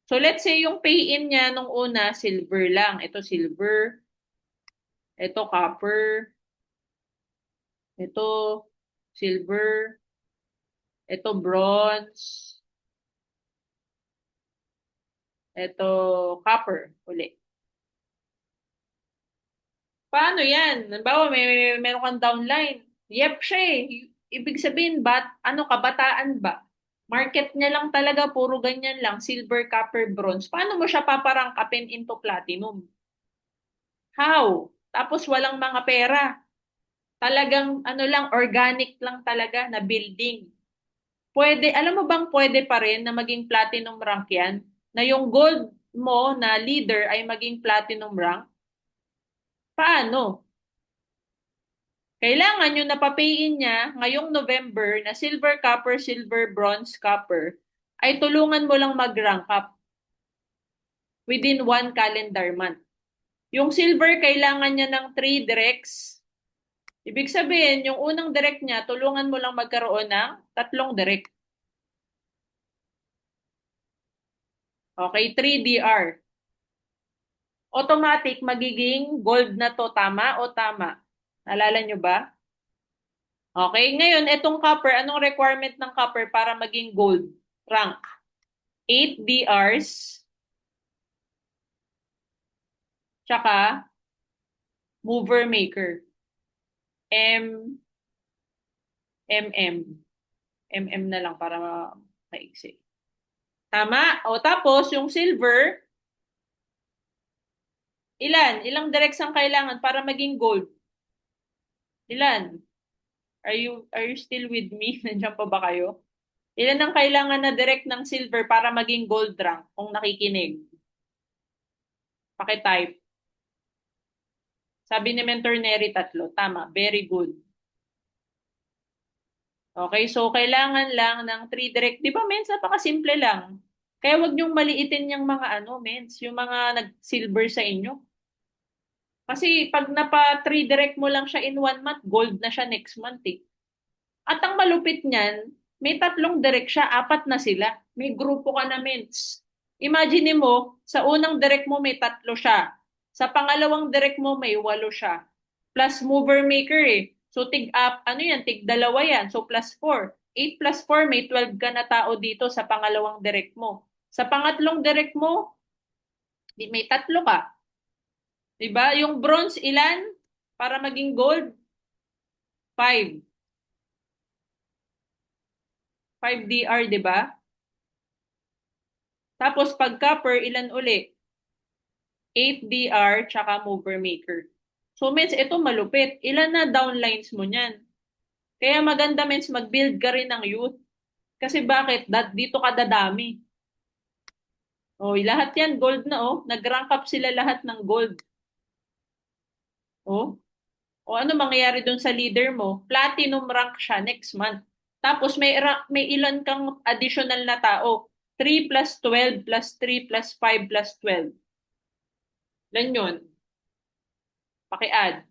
So let's say yung pay-in niya nung una, silver lang. Ito silver. Ito copper. Ito silver. Ito bronze. Ito copper. Uli. Paano yan? Halimbawa, meron kang downline. Yep siya eh. Ibig sabihin, kabataan ba? Market niya lang talaga, puro ganyan lang. Silver, copper, bronze. Paano mo siya paparangkapin into platinum? How? Tapos walang mga pera. Talagang ano lang, organic lang talaga na building. Pwede, alam mo bang pwede pa rin na maging platinum rank yan? Na yung gold mo na leader ay maging platinum rank? Paano? Kailangan yung napapayin niya ngayong November na silver, copper, silver, bronze, copper ay tulungan mo lang mag-rank up within 1 calendar month. Yung silver, kailangan niya ng 3 directs. Ibig sabihin, yung unang direct niya, tulungan mo lang magkaroon ng 3 direct. Okay, 3 DR. Automatic, magiging gold na to. Tama o tama? Naalala nyo ba? Okay, ngayon, itong copper, anong requirement ng copper para maging gold rank? 8 DRs, tsaka mover maker. M, MM. MM na lang para maiksi. Tama? O tapos, yung silver, ilan? Ilang directs ang kailangan para maging gold? Ilan? Are you still with me? Nandiyan pa ba kayo? Ilan ang kailangan na direct ng silver para maging gold rank kung nakikinig? Paki-type. Sabi ni Mentor Neri 3. Tama. Very good. Okay, so kailangan lang ng 3 direct. Di ba, Mens? Napakasimple lang. Kaya wag niyong maliitin yung mga mens, yung mga nag-silver sa inyo. Kasi pag napa-3 direct mo lang siya in 1 month, gold na siya next month eh. At ang malupit niyan, may 3 direct siya, 4 na sila. May grupo ka na mens. Imagine mo, sa unang direct mo may 3 siya. Sa pangalawang direct mo may 8 siya. Plus mover maker eh. So tig up, ano yan, tig dalawa yan. So plus 4. 8 plus 4, may 12 ka na tao dito sa pangalawang direct mo. Sa pangatlong direct mo, may 3 ka. Diba? Yung bronze ilan? Para maging gold? 5. 5 DR, diba? Tapos pag copper, ilan uli? 8 DR tsaka mover maker. So means ito malupit. Ilan na downlines mo niyan? Kaya maganda means mag-build ka rin ng youth. Kasi bakit? Dito ka dadami. Oh, lahat yan gold na oh. Nag-rank up sila lahat ng gold. Oh. O ano mangyayari doon sa leader mo? Platinum rank siya next month. Tapos may ilan kang additional na tao. 3 plus 12 plus 3 plus 5 plus 12. Lan yun. Paki-add.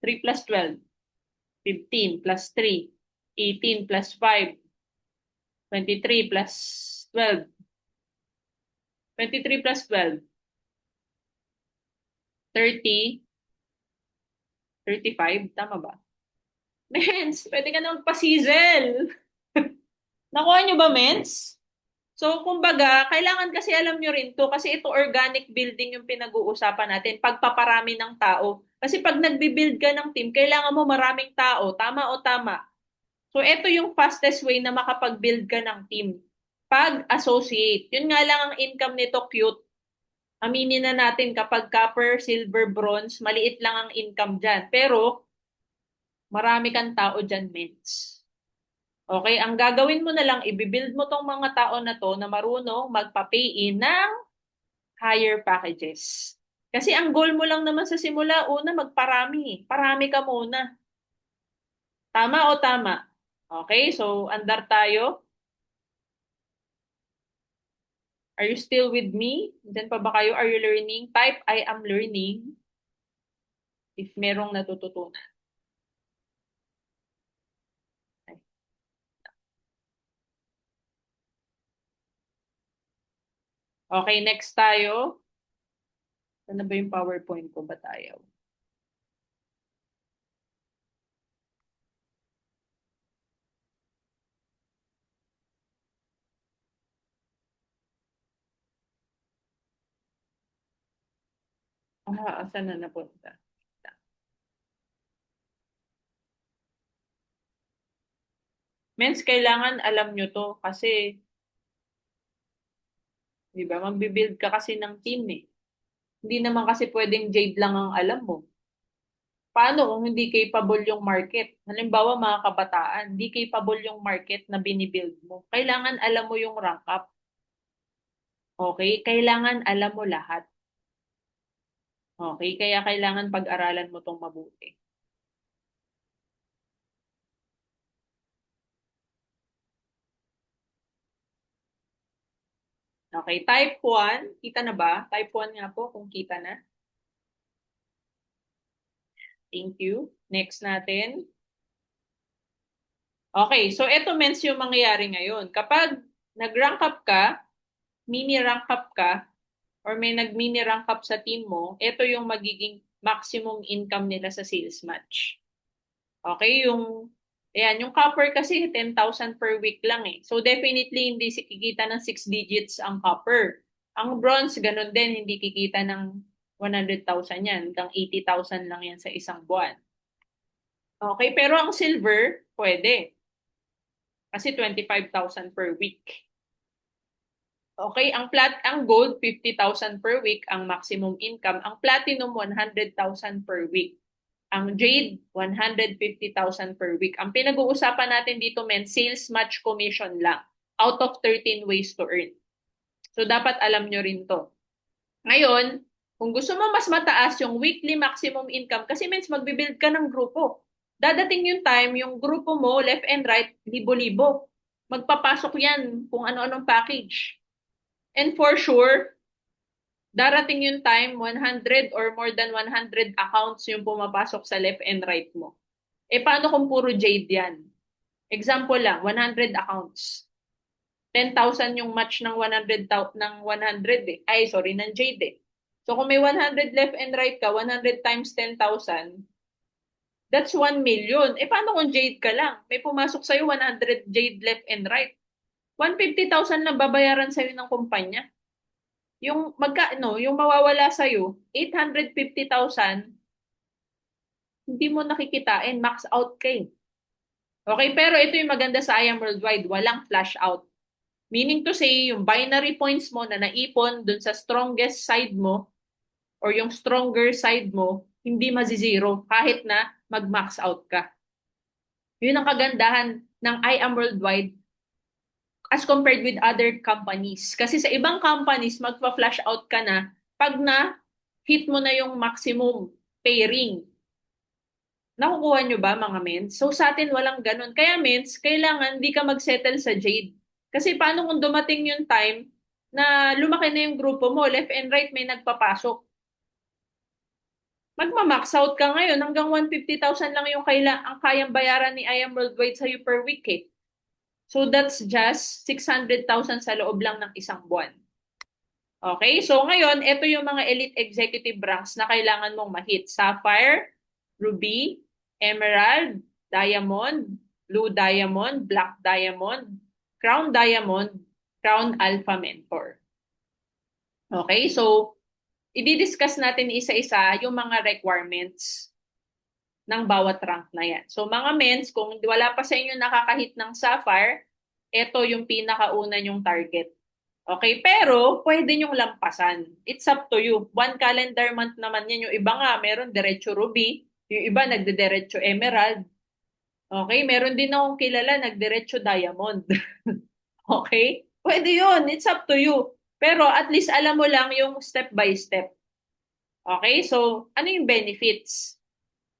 3 plus 12. 15 plus 3. 18 plus 5. 23 plus 12. 23 plus 12. 30. 35. Tama ba? Mens, pwede ka na magpa-sizzle. Nakuha nyo ba, Mens? So, kumbaga, kailangan kasi alam nyo rin to kasi ito organic building yung pinag-uusapan natin, pagpaparami ng tao. Kasi pag nagbi-build ka ng team, kailangan mo maraming tao, tama o tama. So, ito yung fastest way na makapag-build ka ng team. Pag-associate. Yun nga lang ang income nito, cute. Aminin na natin kapag copper, silver, bronze, maliit lang ang income dyan. Pero, marami kang tao dyan, mates. Okay, ang gagawin mo na lang, i-build mo tong mga tao na to na marunong magpa-pay in ng higher packages. Kasi ang goal mo lang naman sa simula, una magparami. Parami ka muna. Tama o tama? Okay, so andar tayo. Are you still with me? Diyan pa ba kayo? Are you learning? Type, I am learning. If merong natututunan. Okay, next tayo. Ano ba yung PowerPoint ko ba tayo? Asan na napunta? Mens, kailangan alam nyo to kasi, di ba, magbibuild ka kasi ng team eh. Hindi naman kasi pwedeng Jade lang ang alam mo. Paano kung hindi capable yung market? Halimbawa, mga kabataan, hindi capable yung market na binibuild mo. Kailangan alam mo yung rank up. Okay? Kailangan alam mo lahat. Okay? Kaya kailangan pag-aralan mo tong mabuti. Okay, type 1, kita na ba? Type 1 nga po kung kita na. Thank you. Next natin. Okay, so ito means yung mangyayari ngayon. Kapag nag-rank up ka, mini rank up ka, or may nag-mini rank up sa team mo, ito yung magiging maximum income nila sa sales match. Okay, yung copper kasi 10,000 per week lang eh. So definitely hindi kikita ng 6 digits ang copper. Ang bronze, ganun din, hindi kikita ng 100,000 yan. Hanggang 80,000 lang yan sa isang buwan. Okay, pero ang silver, pwede. Kasi 25,000 per week. Okay, ang gold 50,000 per week ang maximum income. Ang platinum 100,000 per week. Ang jade 150,000 per week. Ang pinag-uusapan natin dito men sales match commission lang out of 13 ways to earn. So dapat alam nyo rin to. Ngayon, kung gusto mo mas mataas yung weekly maximum income kasi means magbi-build ka ng grupo. Dadating yung time yung grupo mo left and right libo-libo. Magpapasok yan kung ano-anong package. And for sure, darating yung time 100 or more than 100 accounts yung pumapasok sa left and right mo. Eh paano kung puro Jade yan? Example lang, 100 accounts. 10,000 yung match ng 100 ng 100 eh. Ay, sorry, ng Jade eh. So kung may 100 left and right ka, 100 times 10,000, that's 1 million. Eh paano kung Jade ka lang? May pumasok sa'yo 100 Jade left and right. 150,000 na babayaran sa'yo ng kumpanya. Yung yung mawawala sa'yo, 850,000, hindi mo nakikitain, max out ka eh. Okay, pero ito yung maganda sa I Am Worldwide, walang flash out. Meaning to say, yung binary points mo na naipon dun sa strongest side mo or yung stronger side mo, hindi mazizero kahit na mag-max out ka. Yun ang kagandahan ng I Am Worldwide as compared with other companies. Kasi sa ibang companies, magpa-flash out ka na pag na hit mo na yung maximum pairing. Nakukuha nyo ba mga mens? So sa atin walang ganun. Kaya mens, kailangan di ka mag-settle sa Jade. Kasi paano kung dumating yung time na lumaki na yung grupo mo, left and right may nagpapasok. Magma-max out ka ngayon hanggang 150,000 lang yung ang kayang bayaran ni I Am Worldwide sa'yo per week eh. So that's just 600,000 sa loob lang ng isang buwan. Okay, so ngayon, ito yung mga elite executive ranks na kailangan mong ma-hit. Sapphire, Ruby, Emerald, Diamond, Blue Diamond, Black Diamond, Crown Diamond, Crown Alpha Mentor. Okay, so i-discuss natin isa-isa yung mga requirements ng bawat rank na yan. So mga mens, kung wala pa sa inyo nakakahit ng Sapphire, ito yung pinakauna yung target. Okay, pero pwede nyong lampasan. It's up to you. 1 calendar month naman yan. Yung iba nga, meron diretso Ruby. Yung iba nagdidiretso Emerald. Okay, meron din akong kilala nagdiretso Diamond. Okay? Pwede yun. It's up to you. Pero at least alam mo lang yung step by step. Okay, so ano yung benefits?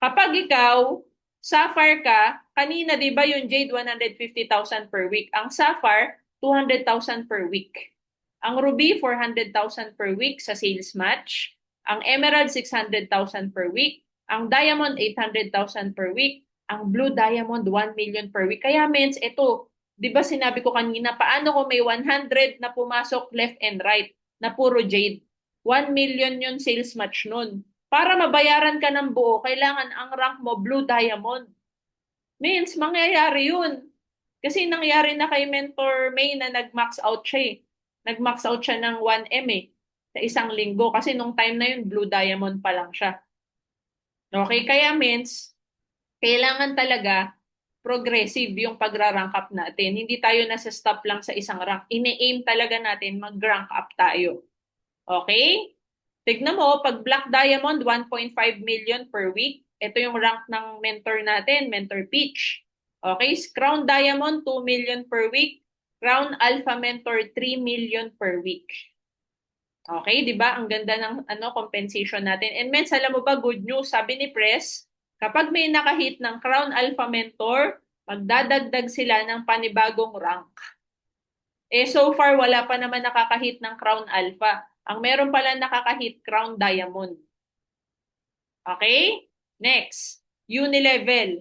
Kapag ikaw, Sapphire ka, kanina di ba yung Jade 150,000 per week? Ang Sapphire, 200,000 per week. Ang Ruby, 400,000 per week sa sales match. Ang Emerald, 600,000 per week. Ang Diamond, 800,000 per week. Ang Blue Diamond, 1 million per week. Kaya means, ito, di ba sinabi ko kanina, paano kung may 100 na pumasok left and right na puro Jade? 1 million yung sales match nun. Para mabayaran ka ng buo, kailangan ang rank mo Blue Diamond. Means, mangyayari yun. Kasi nangyari na kay Mentor May na nag-max out siya eh. Nag-max out siya ng 1M eh, sa isang linggo. Kasi nung time na yun, Blue Diamond pa lang siya. Okay, kaya means, kailangan talaga progressive yung pagra-rank up natin. Hindi tayo nasa stop lang sa isang rank. Ine-aim talaga natin mag-rank up tayo. Okay? Tignan mo, pag Black Diamond, 1.5 million per week. Ito yung rank ng mentor natin, Mentor Peach. Okay, Crown Diamond, 2 million per week. Crown Alpha Mentor, 3 million per week. Okay, di ba? Ang ganda ng compensation natin. And men, alam mo ba, good news, sabi ni Press, kapag may nakahit ng Crown Alpha Mentor, magdadagdag sila ng panibagong rank. Eh, so far, wala pa naman nakakahit ng Crown Alpha. Ang meron pala nakakahit, Crown Diamond. Okay? Next, Unilevel.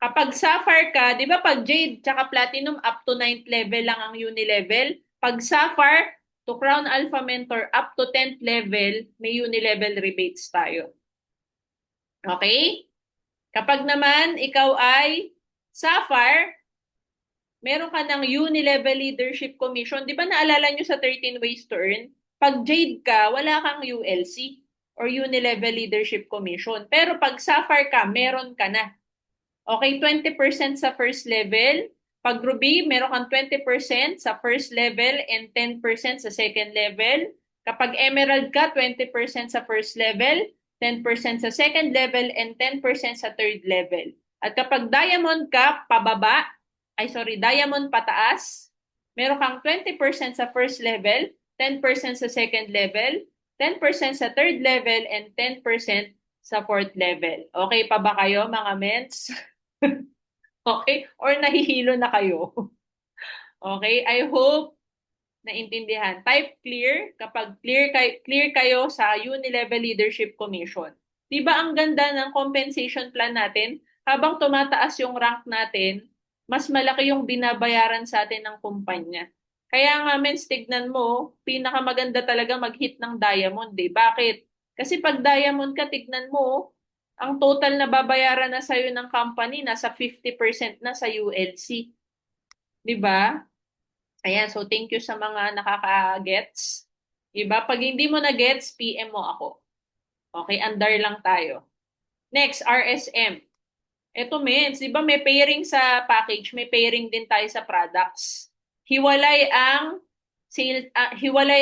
Kapag Sapphire ka, di ba pag Jade tsaka Platinum, up to 9th level lang ang Unilevel. Pag Sapphire to Crown Alpha Mentor, up to 10th level, may Unilevel rebates tayo. Okay? Kapag naman ikaw ay Sapphire, meron ka ng Unilevel Leadership Commission. Di ba naalala nyo sa 13 Ways to Earn? Pag Jade ka, wala kang ULC or Unilevel Leadership Commission. Pero pag Sapphire ka, meron ka na. Okay, 20% sa first level. Pag Ruby, meron kang 20% sa first level and 10% sa second level. Kapag Emerald ka, 20% sa first level, 10% sa second level, and 10% sa third level. At kapag Diamond ka, Diamond pataas, meron kang 20% sa first level, 10% sa second level, 10% sa third level, and 10% sa fourth level. Okay pa ba kayo, mga mens? Okay? Or nahihilo na kayo? Okay? I hope Naintindihan. Type clear kapag clear kayo sa Unilevel Leadership Commission. Di ba ang ganda ng compensation plan natin? Habang tumataas yung rank natin, mas malaki yung binabayaran sa atin ng kumpanya. Kaya nga, mens, tignan mo, pinakamaganda talaga mag-hit ng diamond, eh. Bakit? Kasi pag diamond ka, tignan mo, ang total na babayaran na sa'yo ng company, nasa 50% na sa ULC. Di ba? Ayan, so thank you sa mga nakaka-gets. Diba? Pag hindi mo na-gets, PM mo ako. Okay, andar lang tayo. Next, RSM. Ito, mens, di ba may pairing sa package, may pairing din tayo sa products. Hiwalay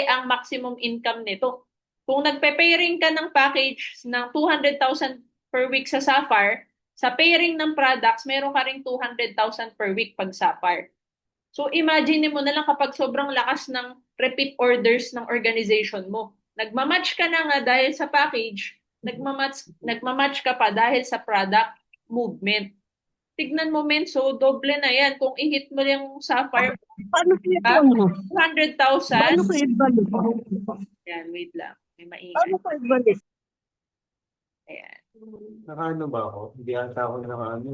ang maximum income nito. Kung nagpe-pairing ka ng package ng 200,000 per week sa Sapphire, sa pairing ng products, meron ka ring 200,000 per week pag Sapphire. So imagine mo na lang kapag sobrang lakas ng repeat orders ng organization mo. Nagmamatch ka na nga dahil sa package, nagmamatch ka pa dahil sa product movement. Tignan mo, men, so doble na yan. Kung i-hit mo yung Sapphire, Paano ko ano? 200,000. Paano ko ibalik? Yan, wait lang. May maingay. Paano ko ibalik? Ayan. Nakaano ba ako? Hindi ata ako nakaano.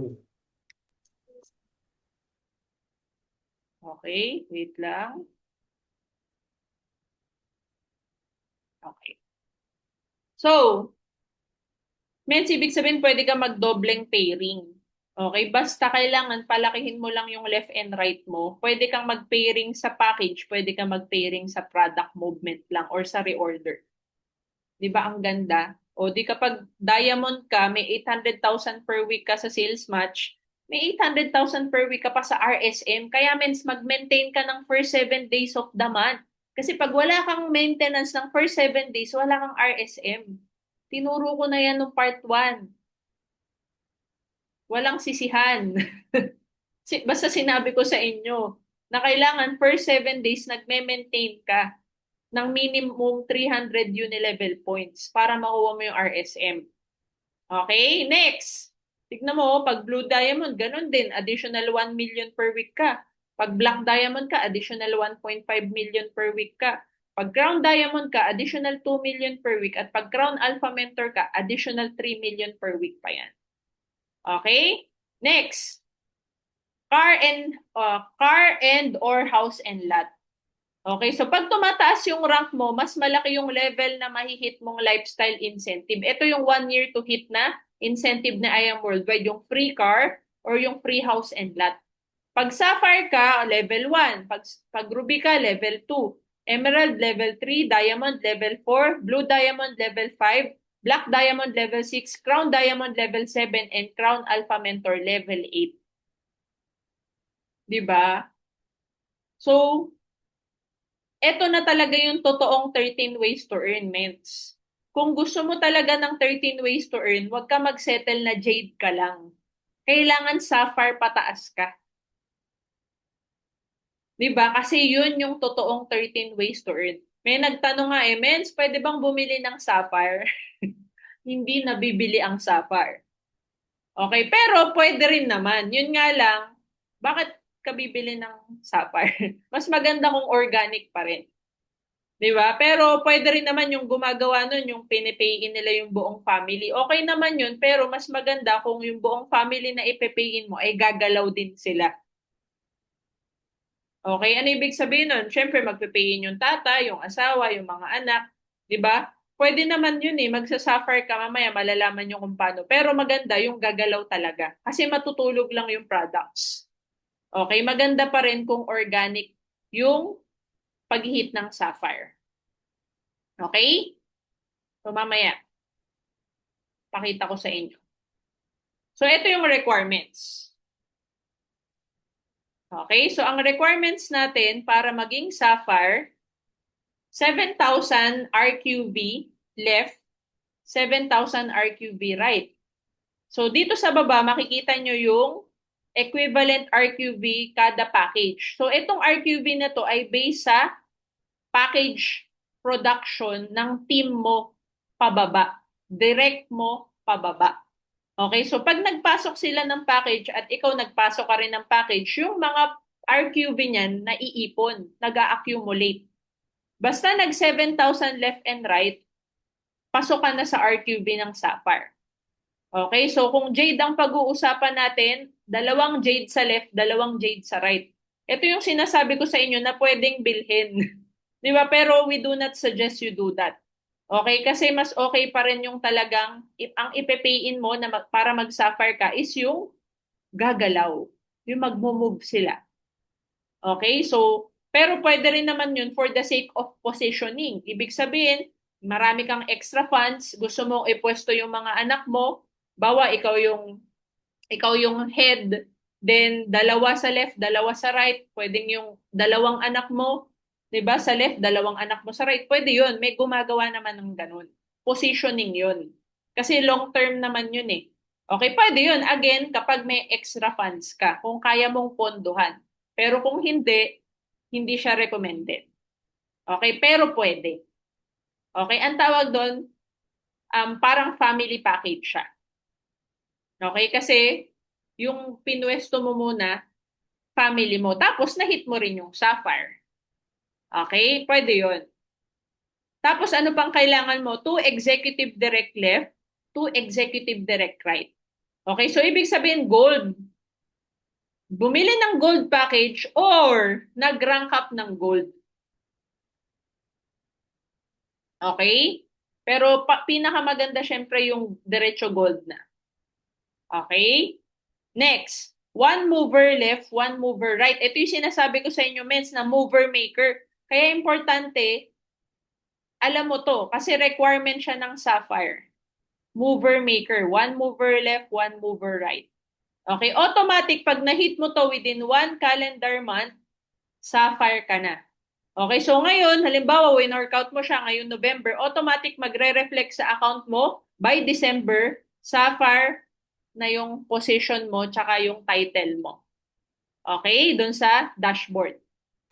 Okay, wait lang. Okay. So, mens, ibig sabihin pwede ka magdobleng pairing. Okay, basta kailangan palakihin mo lang yung left and right mo. Pwede kang mag-pairing sa package, pwede kang mag-pairing sa product movement lang or sa reorder. 'Di ba ang ganda? O di kapag diamond ka, may 800,000 per week ka sa sales match, may 800,000 per week ka pa sa RSM. Kaya means mag-maintain ka ng first 7 days of the month. Kasi pag wala kang maintenance ng first 7 days, wala kang RSM. Tinuro ko na yan nung part 1. Walang sisihan. Basta sinabi ko sa inyo na kailangan first 7 days nagme-maintain ka ng minimum 300 Unilevel points para makuha mo yung RSM. Okay, next. Tignan mo, pag Blue Diamond, ganun din. Additional 1 million per week ka. Pag Black Diamond ka, additional 1.5 million per week ka. Pag Crown Diamond ka, additional 2 million per week. At pag Crown Alpha Mentor ka, additional 3 million per week pa yan. Okay? Next. Car and or house and lot. Okay, so pag tumataas yung rank mo, mas malaki yung level na mahihit mong lifestyle incentive. Ito yung 1 year to hit na incentive na I Am Worldwide, yung free car or yung free house and lot. Pag Sapphire ka, level 1. Pag Ruby ka, level 2. Emerald, level 3. Diamond, level 4. Blue Diamond, level 5. Black Diamond, level 6. Crown Diamond, level 7. And Crown Alpha Mentor, level 8. Diba? So, eto na talaga yung totoong 13 ways to earn, ments. Kung gusto mo talaga ng 13 ways to earn, huwag ka mag-settle na jade ka lang. Kailangan sapphire pataas ka. Diba? Kasi yun yung totoong 13 ways to earn. May nagtanong nga mens, pwede bang bumili ng sapphire? Hindi nabibili ang sapphire. Okay, pero pwede rin naman. Yun nga lang, bakit ka bibili ng sapphire? Mas maganda kung organic pa rin. Di ba? Pero pwede rin naman yung gumagawa nun, yung pinipayin nila yung buong family. Okay naman yun, pero mas maganda kung yung buong family na ipipayin mo ay gagalaw din sila. Okay, ano ibig sabihin nun? Siyempre, magpipayin yung tata, yung asawa, yung mga anak. Di ba? Pwede naman yun eh, magsasuffer ka mamaya, malalaman nyo kung paano. Pero maganda yung gagalaw talaga. Kasi matutulog lang yung products. Okay, maganda pa rin kung organic yung pag-hit ng sapphire. Okay? So mamaya, pakita ko sa inyo. So ito yung requirements. Okay, so ang requirements natin para maging sapphire, 7,000 RQB left, 7,000 RQB right. So dito sa baba, makikita nyo yung equivalent RQB kada package. So itong RQB na to ay based sa package production ng team mo pababa. Direct mo pababa. Okay, so pag nagpasok sila ng package at ikaw nagpasok ka rin ng package, yung mga RQB niyan naiipon, nag-a-accumulate. Basta nag 7,000 left and right, pasok ka na sa RQB ng Sapphire. Okay, so kung jade ang pag-uusapan natin, dalawang jade sa left, dalawang jade sa right. Ito yung sinasabi ko sa inyo na pwedeng bilhin. Di ba? Pero we do not suggest you do that. Okay, kasi mas okay pa rin yung talagang, ang ipe-pay-in mo na para mag-sapphire ka is yung gagalaw. Yung magmo-move sila. Okay, so, pero pwede rin naman yun for the sake of positioning. Ibig sabihin, marami kang extra funds, gusto mong ipwesto yung mga anak mo, bawa ikaw yung head, then dalawa sa left, dalawa sa right, pwedeng yung dalawang anak mo, 'di ba? Sa left, dalawang anak mo sa right, pwede yun. May gumagawa naman ng ganun. Positioning yun. Kasi long term naman yun eh. Okay, pwede yun. Again, kapag may extra funds ka, kung kaya mong ponduhan. Pero kung hindi, hindi siya recommended. Okay, pero pwede. Okay, ang tawag doon, parang family package siya. Okay, kasi yung pinwesto mo muna, family mo, tapos na-hit mo rin yung Sapphire. Okay, pwede yun. Tapos ano pang kailangan mo? 2 executive direct left, 2 executive direct right. Okay, so ibig sabihin gold. Bumili ng gold package or nag-rank up ng gold. Okay? Pero pinakamaganda syempre yung diretso gold na. Okay? Next, one mover left, one mover right. Ito yung sinasabi ko sa inyo, mens, na mover maker. Kaya importante, alam mo to, kasi requirement siya ng Sapphire. Mover maker, one mover left, one mover right. Okay, automatic, pag na-hit mo to within 1 calendar month, Sapphire ka na. Okay, so ngayon, halimbawa, win-workout mo siya ngayong November, automatic magre-reflect sa account mo by December, Sapphire na yung position mo tsaka yung title mo. Okay, dun sa dashboard.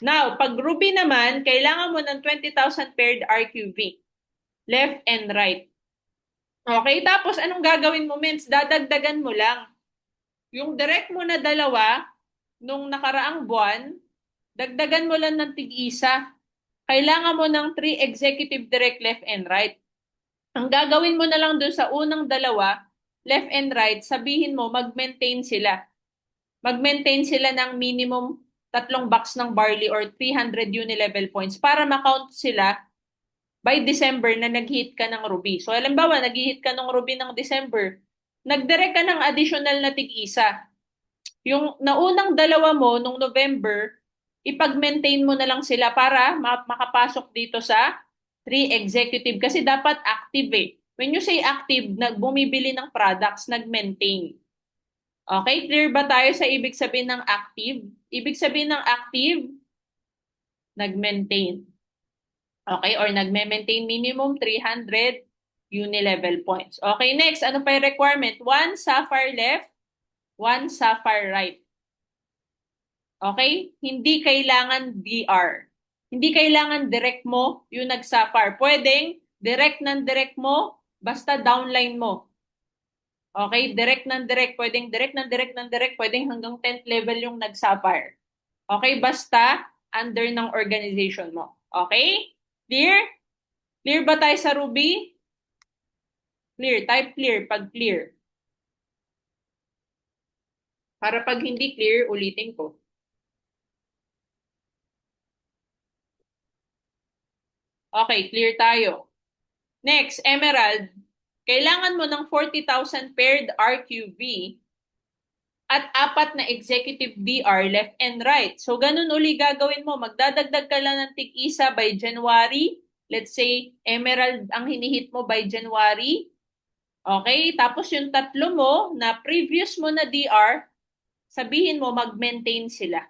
Now, pag Ruby naman, kailangan mo ng 20,000 paired RQB. Left and right. Okay, tapos anong gagawin mo, Mens? Dadagdagan mo lang. Yung direct mo na dalawa, nung nakaraang buwan, dagdagan mo lang ng tig-isa. Kailangan mo ng 3 executive direct left and right. Ang gagawin mo na lang dun sa unang dalawa, left and right, sabihin mo, mag-maintain sila. Mag-maintain sila ng minimum 3 box ng barley or 300 uni-level points para ma-count sila by December na nag-hit ka ng ruby. So, halimbawa, nag-hit ka ng ruby ng December, nag-direct ka ng additional na tig-isa. Yung naunang dalawa mo nung November, ipag-maintain mo na lang sila para makapasok dito sa 3 executive kasi dapat active eh. When you say active, bumibili ng products, nag-maintain. Okay, clear ba tayo sa ibig sabihin ng active? Ibig sabihin ng active, nag-maintain. Okay, or nag-maintain minimum 300 uni-level points. Okay, next, ano pa yung requirement? 1 sapphire left, 1 sapphire right. Okay? Hindi kailangan DR. Hindi kailangan direct mo yung nag-sapphire. Pwedeng direct ng direct mo, basta downline mo. Okay? Direct ng direct. Pwedeng direct ng direct ng direct. Pwedeng hanggang 10th level yung nag-sapphire. Okay? Basta under ng organization mo. Okay? Clear? Clear ba tayo sa Ruby? Clear. Type clear pag clear. Para pag hindi clear, ulitin ko. Okay, clear tayo. Next, Emerald. Kailangan mo ng 40,000 paired RQV at 4 na executive DR left and right. So, ganun uli gagawin mo. Magdadagdag ka lang ng tig-isa by January. Let's say, Emerald ang hinihit mo by January. Okay? Tapos yung tatlo mo na previous mo na DR, sabihin mo mag-maintain sila.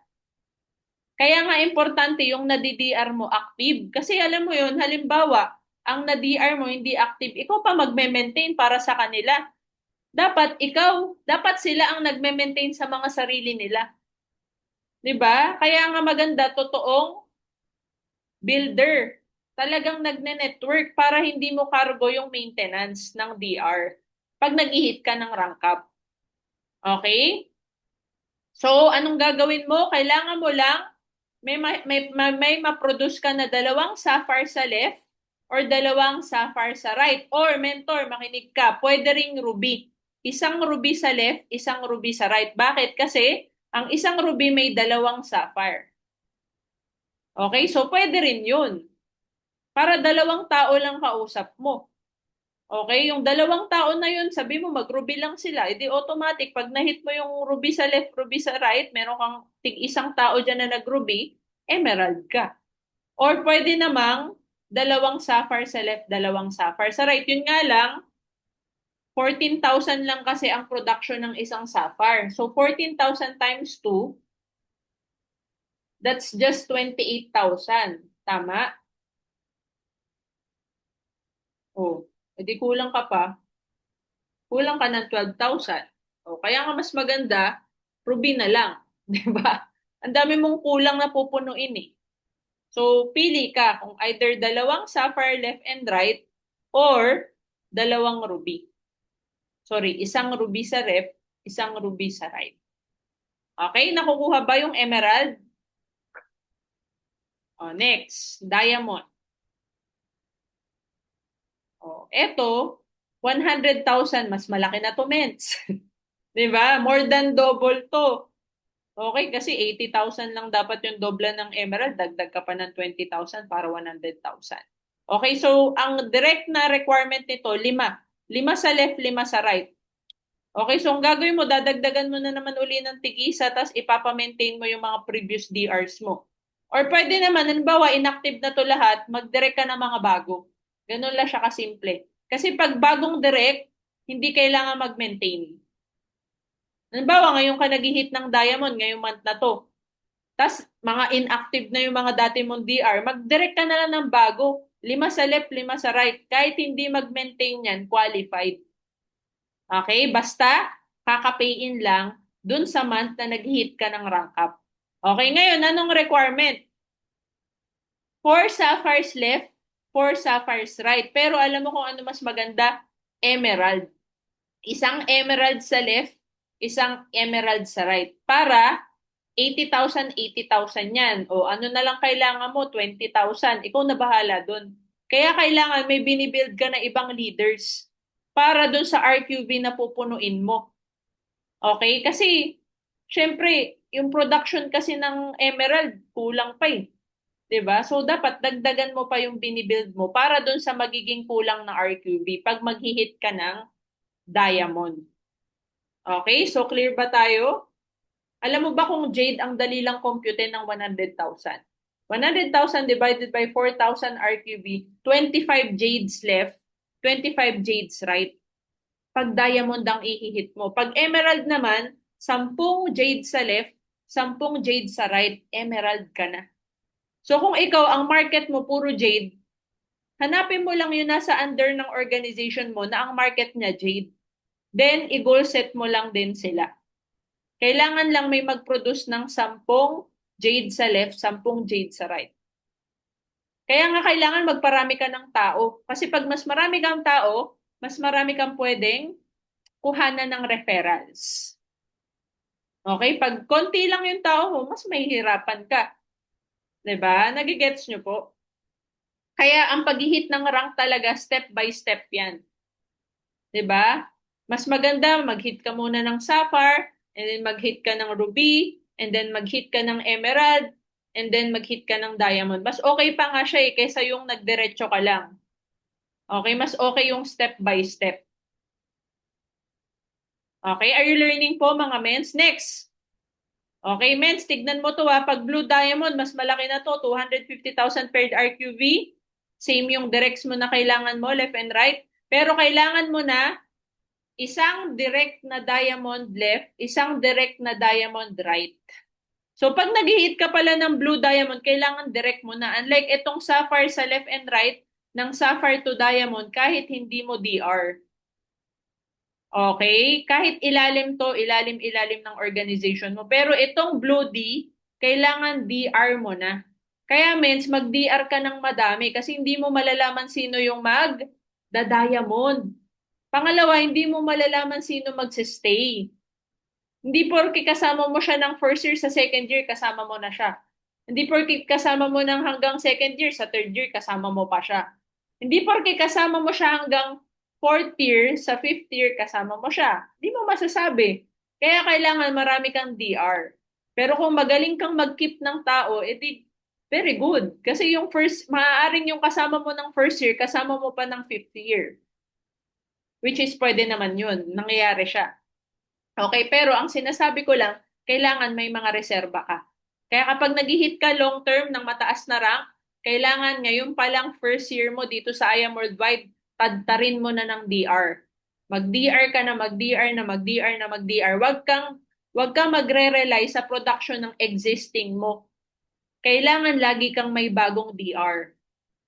Kaya nga importante yung na-DDR mo active. Kasi alam mo yun, halimbawa, ang na-DR mo hindi active, ikaw pa magme-maintain para sa kanila. Dapat sila ang nagme-maintain sa mga sarili nila. 'Di ba? Kaya nga maganda, totoong builder. Talagang nagne-network para hindi mo cargo yung maintenance ng DR pag nag-hit ka ng rank up. Okay? So, anong gagawin mo? Kailangan mo lang may ma-produce ka na dalawang sapphire sa left or dalawang sapphire sa right. Or, mentor, makinig ka, pwede ring ruby. Isang ruby sa left, isang ruby sa right. Bakit? Kasi, ang isang ruby may dalawang sapphire. Okay? So, pwede rin yun. Para dalawang tao lang kausap mo. Okay, yung dalawang tao na yun, sabi mo mag-ruby lang sila. Edi automatic, pag na-hit mo yung ruby sa left, ruby sa right, meron kang isang tao dyan na nag-ruby, emerald ka. Or pwede namang dalawang sapphire sa left, dalawang sapphire sa right. Yun nga lang, 14,000 lang kasi ang production ng isang sapphire. So 14,000 times 2, that's just 28,000. Tama? Oh, edi kulang ka pa. Kulang ka ng 12,000. O, kaya nga mas maganda, ruby na lang. Di ba? Ang dami mong kulang na pupunuin eh. So, pili ka kung either dalawang sapphire left and right or dalawang ruby. Sorry, isang ruby sa left, isang ruby sa right. Okay, nakukuha ba yung emerald? O, next, diamond. O, eto, 100,000, mas malaki na to, mens. Di ba? More than double to. Okay, kasi 80,000 lang dapat yung dobla ng emerald. Dagdag ka pa ng 20,000 para 100,000. Okay, so ang direct na requirement nito, 5. 5 sa left, 5 sa right. Okay, so ang gagawin mo, dadagdagan mo na naman uli ng tig-isa, tapos ipapamaintain mo yung mga previous DRs mo. Or pwede naman, halimbawa, inactive na to lahat, mag-direct ka ng mga bago. Ganun lang siya kasimple. Kasi pag bagong direct, hindi kailangan mag-maintain. Halimbawa, ngayon ka nag-hit ng diamond, ngayong month na to. Tapos, mga inactive na yung mga dati mong DR, mag-direct ka na lang ng bago. 5 sa left, 5 sa right. Kahit hindi mag-maintain yan, qualified. Okay? Basta, kaka-pay-in lang dun sa month na nag-hit ka ng rank up. Okay, ngayon, anong requirement? 4 sapphires left, 4 sapphires right. Pero alam mo kung ano mas maganda? Emerald. Isang emerald sa left, isang emerald sa right. Para 80,000, 80,000 yan. O ano na lang kailangan mo? 20,000. Ikaw na bahala dun. Kaya kailangan may binibuild ka na ibang leaders para dun sa RQB na pupunuin mo. Okay? Kasi, syempre, yung production kasi ng emerald, kulang pa eh. 'Di ba? So, dapat dagdagan mo pa yung binibuild mo para dun sa magiging kulang na RQB pag maghihit ka ng diamond. Okay? So, clear ba tayo? Alam mo ba kung jade ang dali lang computein ng 100,000? 100,000 divided by 4,000 RQB, 25 jades left, 25 jades right. Pag diamond ang ihihit mo. Pag emerald naman, 10 jade sa left, 10 jade sa right, emerald ka na. So kung ikaw, ang market mo puro jade, hanapin mo lang yun nasa under ng organization mo na ang market niya jade. Then, i-goal set mo lang din sila. Kailangan lang may mag-produce ng 10 jade sa left, 10 jade sa right. Kaya nga kailangan magparami ka ng tao. Kasi pag mas marami kang tao, mas marami kang pwedeng kuhanan ng referrals. Okay? Pag konti lang yung tao mo, mas mahihirapan ka. 'Di ba? Nagigets nyo po? Kaya ang pag-hit ng rank talaga, step by step yan. 'Di ba? Mas maganda, mag-hit ka muna ng sapphire, and then mag-hit ka ng ruby, and then mag-hit ka ng emerald, and then mag-hit ka ng diamond. Mas okay pa nga siya kaysa yung nagdiretso ka lang. Okay? Mas okay yung step by step. Okay? Are you learning po mga mens? Next. Okay, mens, tignan mo to ha. Pag blue diamond, mas malaki na to. 250,000 paired RQV. Same yung directs mo na kailangan mo, left and right. Pero kailangan mo na isang direct na diamond left, isang direct na diamond right. So pag nag-hit ka pala ng blue diamond, kailangan direct mo na. Unlike itong sapphire sa left and right, ng sapphire to diamond, kahit hindi mo DR. Okay? Kahit ilalim to, ilalim-ilalim ng organization mo. Pero itong blue D, kailangan DR mo na. Kaya means mag-DR ka ng madami kasi hindi mo malalaman sino yung mag-da-diamond. Pangalawa, hindi mo malalaman sino mag-stay. Hindi porke kasama mo siya ng first year sa second year, kasama mo na siya. Hindi porke kasama mo ng hanggang second year, sa third year, kasama mo pa siya. Hindi porke kasama mo siya hanggang fourth year, sa fifth year, kasama mo siya. Hindi mo masasabi. Kaya kailangan marami kang DR. Pero kung magaling kang mag-keep ng tao, edi very good. Kasi yung first, maaaring yung kasama mo ng first year, kasama mo pa ng fifth year. Which is pwede naman yun. Nangyayari siya. Okay, pero ang sinasabi ko lang, kailangan may mga reserba ka. Kaya kapag nag-hit ka long term ng mataas na rank, kailangan ngayon pa lang first year mo dito sa IAM Worldwide, tadtarin mo na ng DR. Mag-DR ka na, mag-DR na, mag-DR na, mag-DR. Wag kang magre-rely sa production ng existing mo. Kailangan lagi kang may bagong DR.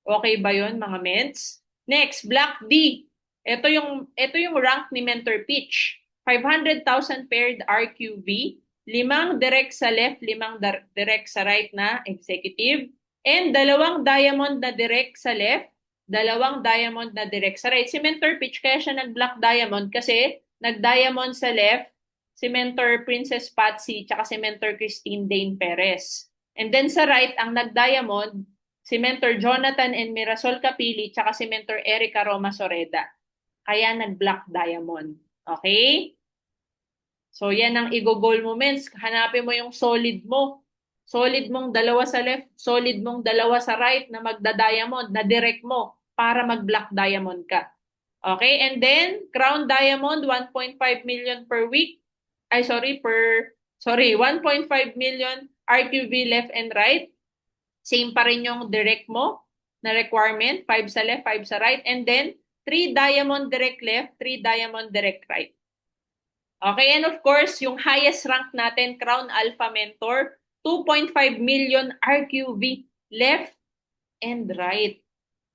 Okay ba yon mga ments? Next, Block D. Ito yung rank ni Mentor Pitch. 500,000 paired RQV, 5 direct sa left, 5 direct sa right na executive, and 2 diamond na direct sa left, 2 diamond na direct sa right. Si Mentor Pitch, kaya siya nag-block diamond kasi nag-diamond sa left, si Mentor Princess Patsy, tsaka si Mentor Christine Dane Perez. And then sa right, ang nag-diamond, si Mentor Jonathan and Mirasol Capili, tsaka si Mentor Erica Roma Soreda. Kaya nag-block diamond. Okay? So, yan ang i-goal moments. Hanapin mo yung solid mo. Solid mong 2 sa left, solid mong 2 sa right na magda-diamond, na direct mo para mag-block diamond ka. Okay? And then, crown diamond, 1.5 million per week. 1.5 million RQV left and right. Same pa rin yung direct mo na requirement, 5 sa left, 5 sa right. And then, 3 diamond direct left, 3 diamond direct right. Okay, and of course, yung highest rank natin, Crown Alpha Mentor, 2.5 million RQV left and right.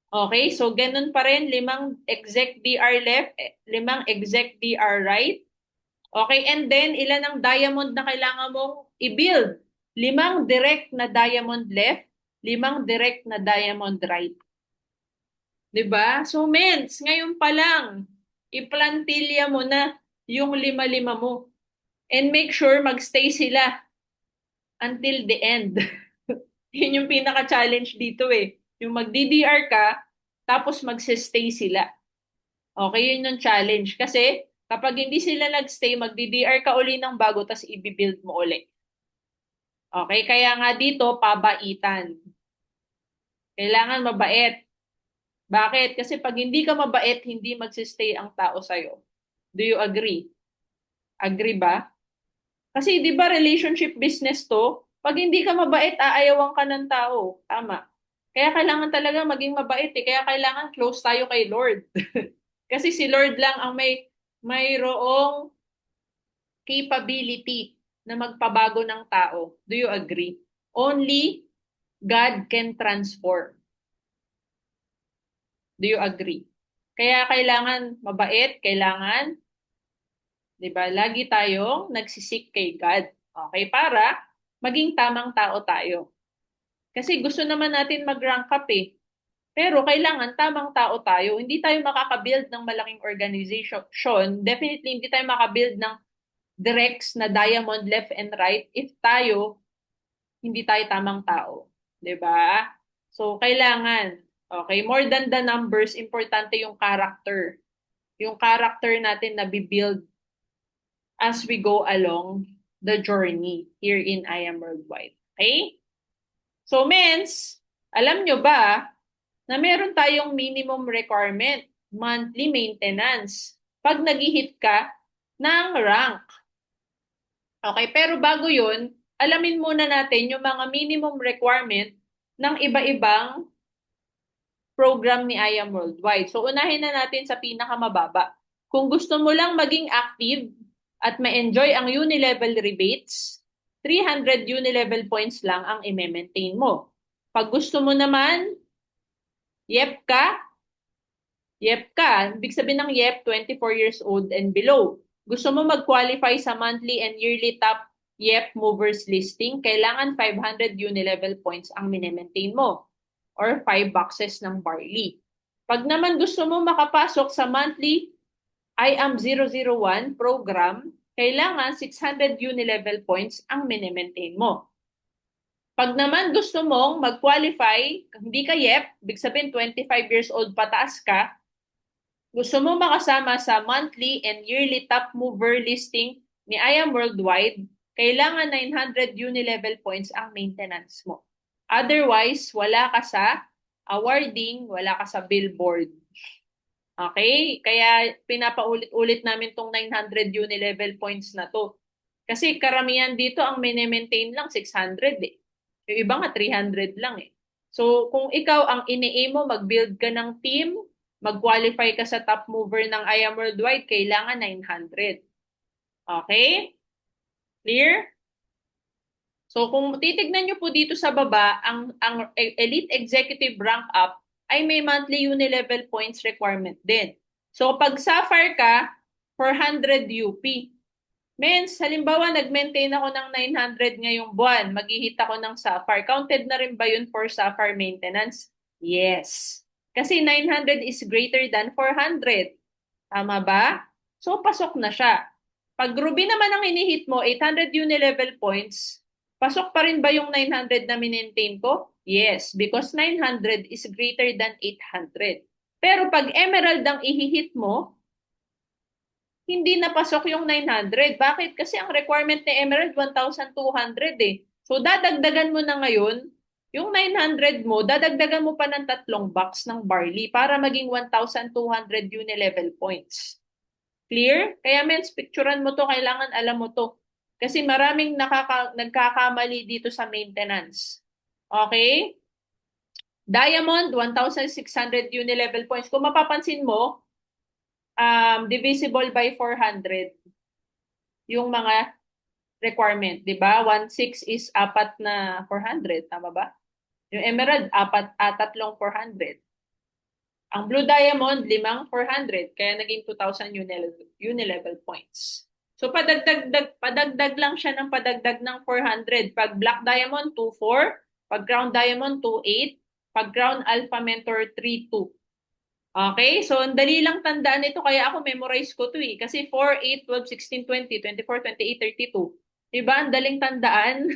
Okay, so ganun pa rin, 5 exec DR left, 5 exec DR right. Okay, and then ilan ang diamond na kailangan mong i-build? 5 direct na diamond left, 5 direct na diamond right. 'Di ba? So, mens, ngayon pa lang, i-plantilya mo na yung 5-5 mo. And make sure magstay sila until the end. Yun yung pinaka-challenge dito eh. Yung mag-DDR ka, tapos magsistay sila. Okay, yun yung challenge. Kasi kapag hindi sila nagstay, mag-DDR ka uli ng bago, tapos i-build mo uli. Okay, kaya nga dito, pabaitan. Kailangan mabait. Bakit? Kasi pag hindi ka mabait, hindi magsistay ang tao sa'yo. Do you agree? Agree ba? Kasi di ba relationship business to? Pag hindi ka mabait, aayawan ka ng tao. Tama. Kaya kailangan talaga maging mabait eh. Kaya kailangan close tayo kay Lord. Kasi si Lord lang ang mayroong capability na magpabago ng tao. Do you agree? Only God can transform. Do you agree? Kaya kailangan mabait, kailangan, di ba, lagi tayong nagsisik kay God. Okay, para maging tamang tao tayo. Kasi gusto naman natin mag-rank up eh. Pero kailangan tamang tao tayo. Hindi tayo makaka-build ng malaking organization. Definitely, hindi tayo makabuild ng directs na diamond left and right if hindi tayo tamang tao. 'Di ba? So, kailangan, okay, more than the numbers, importante yung character. Yung character natin na bibuild as we go along the journey here in IAM Worldwide. Okay? So, mens, alam nyo ba na meron tayong minimum requirement, monthly maintenance, pag nag-hit ka ng rank. Okay, pero bago yun, alamin muna natin yung mga minimum requirement ng iba-ibang program ni IAM Worldwide. So, unahin na natin sa pinakamababa. Kung gusto mo lang maging active at ma-enjoy ang uni-level rebates, 300 uni-level points lang ang i-maintain mo. Pag gusto mo naman, YEP ka, ibig sabihin ng YEP, 24 years old and below. Gusto mo mag-qualify sa monthly and yearly top YEP movers listing, kailangan 500 uni-level points ang mini-maintain mo or 5 boxes ng barley. Pag naman gusto mo makapasok sa monthly IAM 001 program, kailangan 600 uni-level points ang mini-maintain mo. Pag naman gusto mong mag-qualify, hindi ka YEP, ibig sabihin 25 years old pataas ka, gusto mo makasama sa monthly and yearly top mover listing ni IAM Worldwide, kailangan 900 uni-level points ang maintenance mo. Otherwise, wala ka sa awarding, wala ka sa billboard. Okay? Kaya pinapaulit-ulit namin tong 900 uni-level points na to. Kasi karamihan dito ang mini-maintain lang 600 eh. Yung iba nga 300 lang eh. So kung ikaw ang ini-aim mo, mag-build ka ng team, mag-qualify ka sa top mover ng IAM Worldwide, kailangan 900. Okay? Clear? So kung titignan nyo po dito sa baba, ang Elite Executive Rank Up ay may monthly uni-level points requirement din. So pag Sapphire ka, 400 UP. Means, halimbawa, nag-maintain ako ng 900 ngayong buwan, mag-hit ako ng Sapphire. Counted na rin ba yun for Sapphire maintenance? Yes. Kasi 900 is greater than 400. Tama ba? So, pasok na siya. Pag Ruby naman ang hinihit mo, 800 uni-level points, pasok pa rin ba yung 900 na minentain ko? Yes, because 900 is greater than 800. Pero pag Emerald ang ihihit mo, hindi napasok yung 900. Bakit? Kasi ang requirement ni Emerald 1,200 eh. So dadagdagan mo na ngayon, yung 900 mo, dadagdagan mo pa ng 3 box ng barley para maging 1,200 uni-level points. Clear? Kaya mens, picturean mo to, kailangan alam mo to. Kasi maraming nagkakamali dito sa maintenance. Okay? Diamond, 1,600 uni-level points. Kung mapapansin mo, divisible by 400 yung mga requirement, di ba? 1,600 is 4 na 400, tama ba? Yung Emerald, 3 400. Ang Blue Diamond, 5 400, kaya naging 2,000 uni-level points. So padagdag lang siya ng padagdag ng 400. Pag Black Diamond, 2,4. Pag Crown Diamond, 2,8. Pag Crown Alpha Mentor, 3,2. Okay, so ang dali lang tandaan ito, kaya ako memorize ko to eh. Kasi 4, 8, 12, 16, 20, 24, 28, 32. Diba? Ang daling tandaan.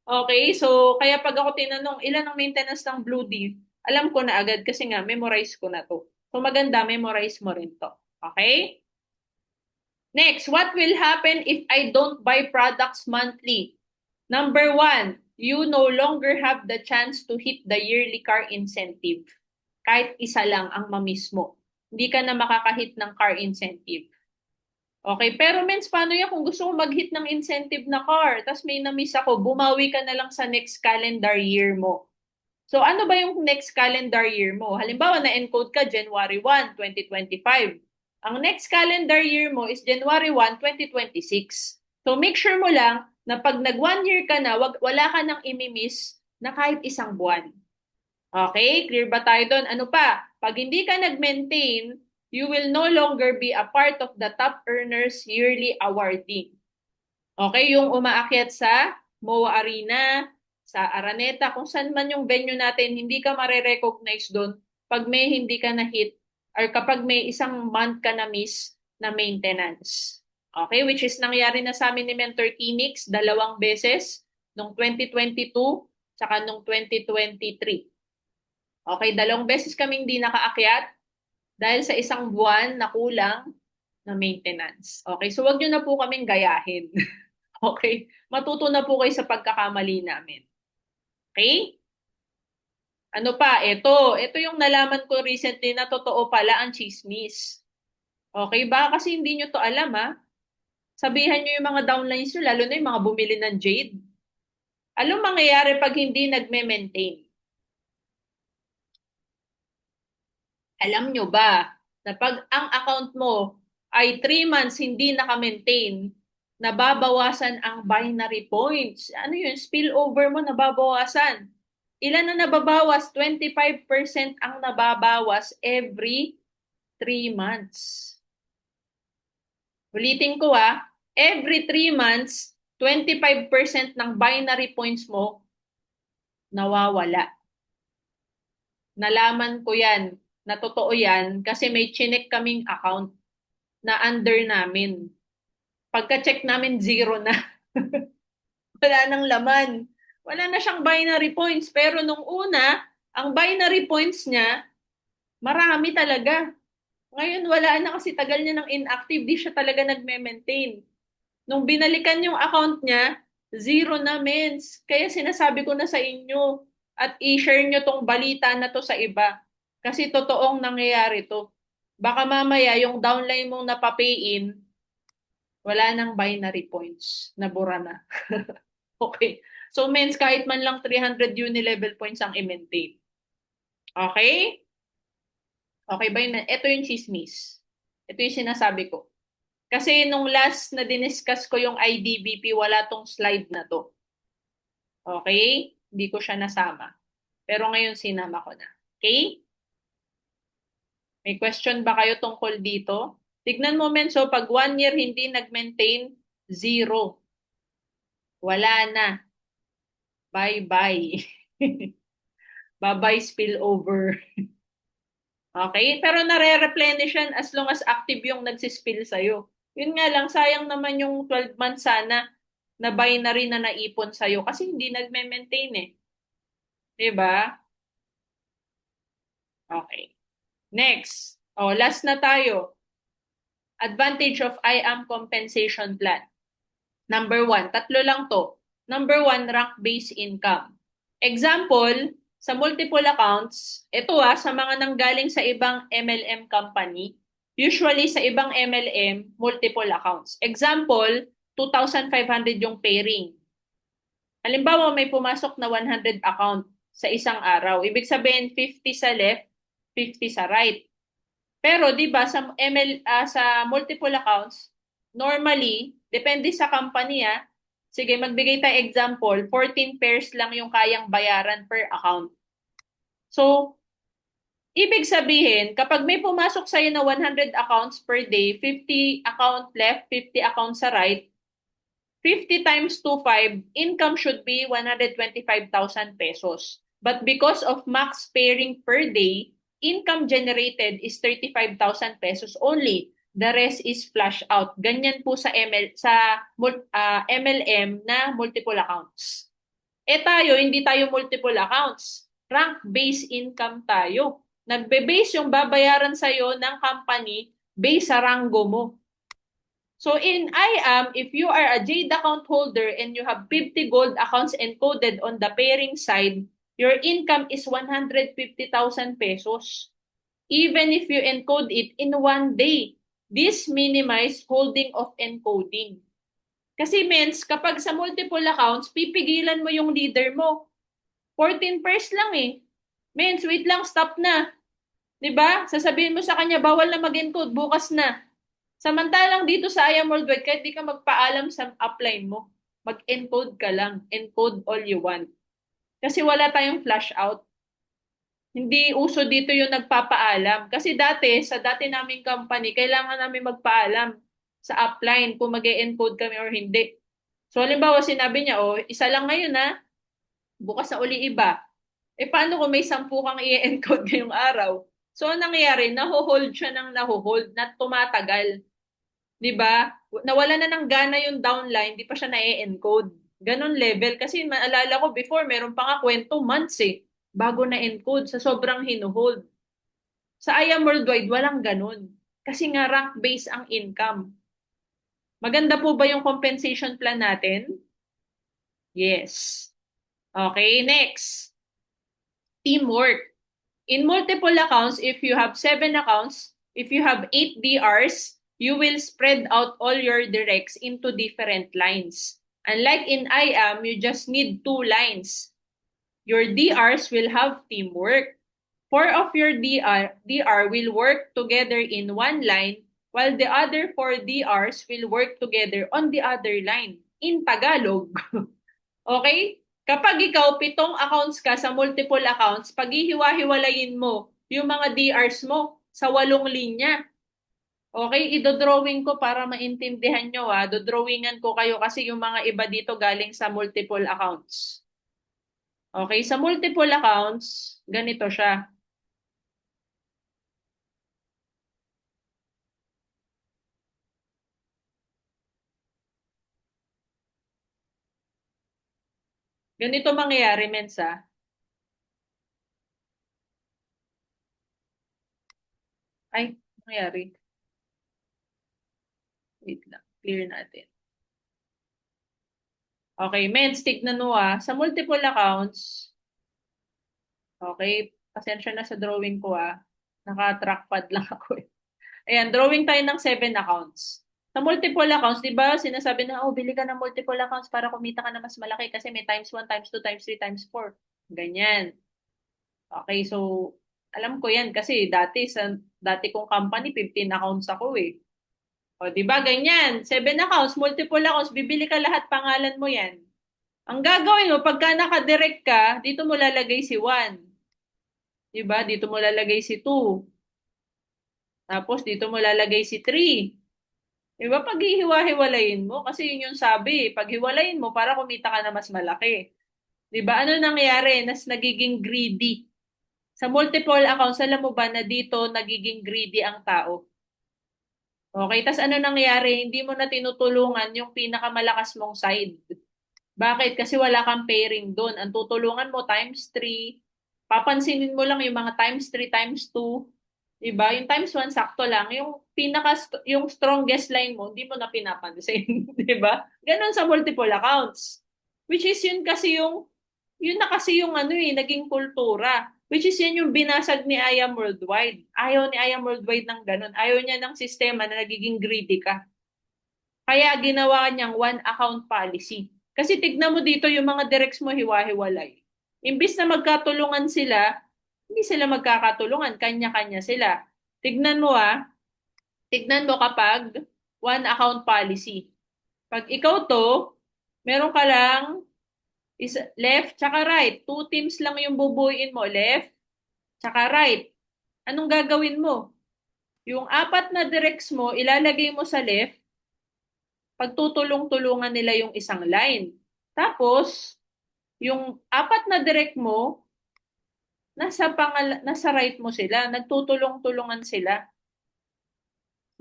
Okay, so kaya pag ako tinanong, ilan ang maintenance ng Blue Div? Alam ko na agad kasi nga, memorize ko na to. So maganda, memorize mo rin to. Okay? Next, what will happen if I don't buy products monthly? Number 1, you no longer have the chance to hit the yearly car incentive. Kahit isa lang ang mamiss mo. Hindi ka na makakahit ng car incentive. Okay, pero mens, paano yan kung gusto mo mag-hit ng incentive na car, tapos may na-miss ako, bumawi ka na lang sa next calendar year mo. So ano ba yung next calendar year mo? Halimbawa, na-encode ka January 1, 2025. Ang next calendar year mo is January 1, 2026. So make sure mo lang na pag nag 1 year ka na, wala ka nang imimiss na kahit isang buwan. Okay, clear ba tayo doon? Ano pa? Pag hindi ka nag-maintain, you will no longer be a part of the top earners yearly awarding. Okay, yung umaakyat sa MOA Arena, sa Araneta, kung saan man yung venue natin, hindi ka mare-recognize doon pag may hindi ka na-hit or kapag may isang month ka na-miss na maintenance. Okay, which is nangyari na sa amin ni Mentor Kinix 2 beses, noong 2022 saka noong 2023. Okay, 2 beses kaming hindi nakaakyat dahil sa isang buwan na kulang na maintenance. Okay, so wag nyo na po kaming gayahin. Okay, matuto na po kayo sa pagkakamali namin. Okay? Ano pa? Ito yung nalaman ko recently na totoo pala ang chismis. Okay, baka kasi hindi nyo to alam ha. Sabihan nyo yung mga downlines nyo, lalo na yung mga bumili ng Jade. Anong mangyayari pag hindi nagme-maintain? Alam nyo ba na pag ang account mo ay 3 months hindi naka-maintain, nababawasan ang binary points. Ano yun? Spillover mo nababawasan. Ilan na nababawas? 25% ang nababawas every 3 months. Ulitin ko every 3 months, 25% ng binary points mo nawawala. Nalaman ko yan, na totoo yan, kasi may chinek kaming account na under namin. Pagka-check namin, zero na. Wala nang laman. Wala na siyang binary points. Pero nung una, ang binary points niya, marami talaga. Ngayon, wala na kasi tagal niya ng inactive. Di siya talaga nagme-maintain. Nung binalikan yung account niya, zero na mens. Kaya sinasabi ko na sa inyo at i-share nyo tong balita na to sa iba. Kasi totoong nangyayari to. Baka mamaya yung downline mong napapay in, wala nang binary points. Nabura na. Okay. So, mens, kahit man lang 300 uni-level points ang i-maintain. Okay? Okay ba yun? Ito yung chismis. Ito yung sinasabi ko. Kasi nung last na diniscuss ko yung IDBP, wala tong slide na to. Okay? Hindi ko siya nasama. Pero ngayon sinama ko na. Okay? May question ba kayo tungkol dito? Tignan mo, men. So, pag 1 year hindi nag-maintain, zero. Wala na. Bye-bye. Bye-bye spillover. Okay? Pero nare-replenish yan as long as active yung nagsispill sa'yo. Yun nga lang, sayang naman yung 12 months sana na binary na naipon sa'yo kasi hindi nagme-maintain eh. Diba? Okay. Next. Oh, last na tayo. Advantage of IAM compensation plan. Number 1, tatlo lang to. Number 1, rank-based income. Example, sa multiple accounts, ito sa mga nanggaling sa ibang MLM company, usually sa ibang MLM, multiple accounts. Example, 2,500 yung pairing. Halimbawa, may pumasok na 100 account sa isang araw. Ibig sabihin, 50 sa left, 50 sa right. Pero 'di ba sa multiple accounts, normally depende sa company sige magbigay tayo example, 14 pairs lang yung kayang bayaran per account. So, ibig sabihin, kapag may pumasok sa'yo na 100 accounts per day, 50 account left, 50 account sa right, 50 times 25, income should be 125,000 pesos. But because of max pairing per day, income generated is 35,000 pesos only. The rest is flash out. Ganyan po sa MLM na multiple accounts. Tayo, hindi tayo multiple accounts. Rank-based income tayo. Nagbe-base yung babayaran sa'yo ng company based sa rango mo. So in IAM, if you are a Jade account holder and you have 50 gold accounts encoded on the pairing side, your income is 150,000 pesos. Even if you encode it in 1 day, this minimize holding of encoding. Kasi means, kapag sa multiple accounts, pipigilan mo yung leader mo. 14 pairs lang eh. Means, wait lang, stop na. 'Di ba? Sasabihin mo sa kanya, bawal na mag-encode, bukas na. Samantalang dito sa IAM Worldwide, kahit di ka magpaalam sa upline mo, mag-encode ka lang. Encode all you want. Kasi wala tayong flash out. Hindi uso dito yung nagpapaalam. Kasi sa dati naming company, kailangan namin magpaalam sa upline kung mag-encode kami or hindi. So, halimbawa, sinabi niya, isa lang ngayon bukas na uli iba. Paano kung may 10 kang i-encode ngayong araw? So, ang nangyayari, naho-hold siya ng naho-hold na tumatagal. 'Di ba? Nawala na ng gana yung downline, di pa siya na-encode. Ganon level. Kasi maalala ko before, meron pa nga kwento months bago na-encode sa sobrang hinuhold. Sa IAM Worldwide, walang ganon. Kasi nga rank-based ang income. Maganda po ba yung compensation plan natin? Yes. Okay, next. Teamwork. In multiple accounts, if you have 7 accounts, if you have 8 DRs, you will spread out all your directs into different lines. Unlike in IAM, you just need 2 lines. Your DRs will have teamwork. 4 of your DR will work together in one line, while the other 4 DRs will work together on the other line. In Tagalog. Okay? Kapag ikaw 7 accounts ka sa multiple accounts, paghihiwa-hiwalayin mo yung mga DRs mo sa 8 linya. Okay, idodrawing ko para maintindihan nyo dodrawingan ko kayo kasi yung mga iba dito galing sa multiple accounts. Okay, sa multiple accounts, ganito siya. Ganito mangyayari, Mensa. Ay, mangyayari. Wait lang. Clear natin. Okay, Mens, tignan mo Sa multiple accounts, okay, pasensya na sa drawing ko Naka-trackpad lang ako Ayan, drawing tayo ng 7 accounts. Sa multiple accounts, di ba, sinasabi na, bili ka ng multiple accounts para kumita ka na mas malaki kasi may times 1, times 2, times 3, times 4. Ganyan. Okay, so, alam ko yan kasi dati kong company, 15 accounts ako O, di ba, ganyan. 7 accounts, multiple accounts, bibili ka lahat, pangalan mo yan. Ang gagawin mo, pagka nakadirect ka, dito mo lalagay si 1. Di ba? Dito mo lalagay si 2. Tapos, dito mo lalagay si 3. Diba, paghihiwa-hiwalayin mo, kasi yun yung sabi, paghiwalayin mo para kumita ka na mas malaki. Diba, ano nangyayari? Nagiging greedy. Sa multiple accounts, alam mo ba na dito nagiging greedy ang tao? Okay, tas ano nangyayari? Hindi mo na tinutulungan yung pinakamalakas mong side. Bakit? Kasi wala kang pairing doon. Ang tutulungan mo times 3, papansinin mo lang yung mga times 3, times 2, diba? Yung times 1, sakto lang. Yung strongest line mo, hindi mo na pinapansin. Diba? Ganon sa multiple accounts. Which is yun na kasi yung naging kultura. Which is yun yung binasag ni IAM Worldwide. Ayaw ni IAM Worldwide ng ganon. Ayaw niya ng sistema na nagiging greedy ka. Kaya ginawa niyang one account policy. Kasi tignan mo dito yung mga directs mo hiwa-hiwalay. Imbis na magkatulungan sila, hindi sila magkakatulungan, kanya-kanya sila. Tignan mo tignan mo kapag one account policy. Pag ikaw to, meron ka lang left tsaka right. 2 teams lang yung bubuuin mo, left tsaka right. Anong gagawin mo? Yung 4 na directs mo, ilalagay mo sa left, pagtutulong-tulungan nila yung isang line. Tapos, yung 4 na direct mo, nasa right mo sila, nagtutulong-tulungan sila.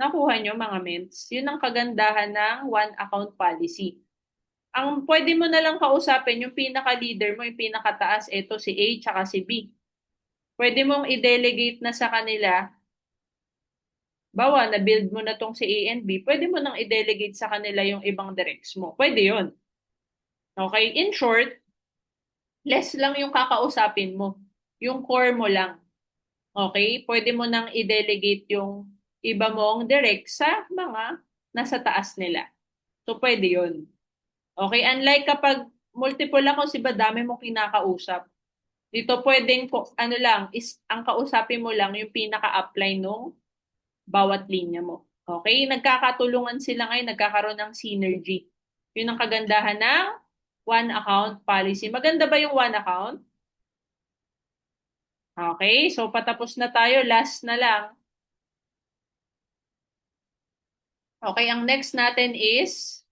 Nakuha nyo mga ments? Yun ang kagandahan ng one account policy. Ang pwede mo na lang kausapin, yung pinaka-leader mo, yung pinakataas, ito si A tsaka si B. Pwede mong i-delegate na sa kanila, bawa, na-build mo na tong si A and B, pwede mo nang i-delegate sa kanila yung ibang directs mo. Pwede yon. Okay? In short, less lang yung kakausapin mo. Yung core mo lang. Okay? Pwede mo nang i-delegate yung iba mong direct sa mga nasa taas nila. So, pwede yun. Okay? Unlike kapag multiple accounts, iba dami mong kinakausap. Dito pwedeng, ang kausapin mo lang yung pinaka-upline nung bawat linya mo. Okay? Nagkakatulungan sila ngayon, nagkakaroon ng synergy. Yun ang kagandahan ng one account policy. Maganda ba yung one account? Okay, so patapos na tayo. Last na lang. Okay, ang next natin is,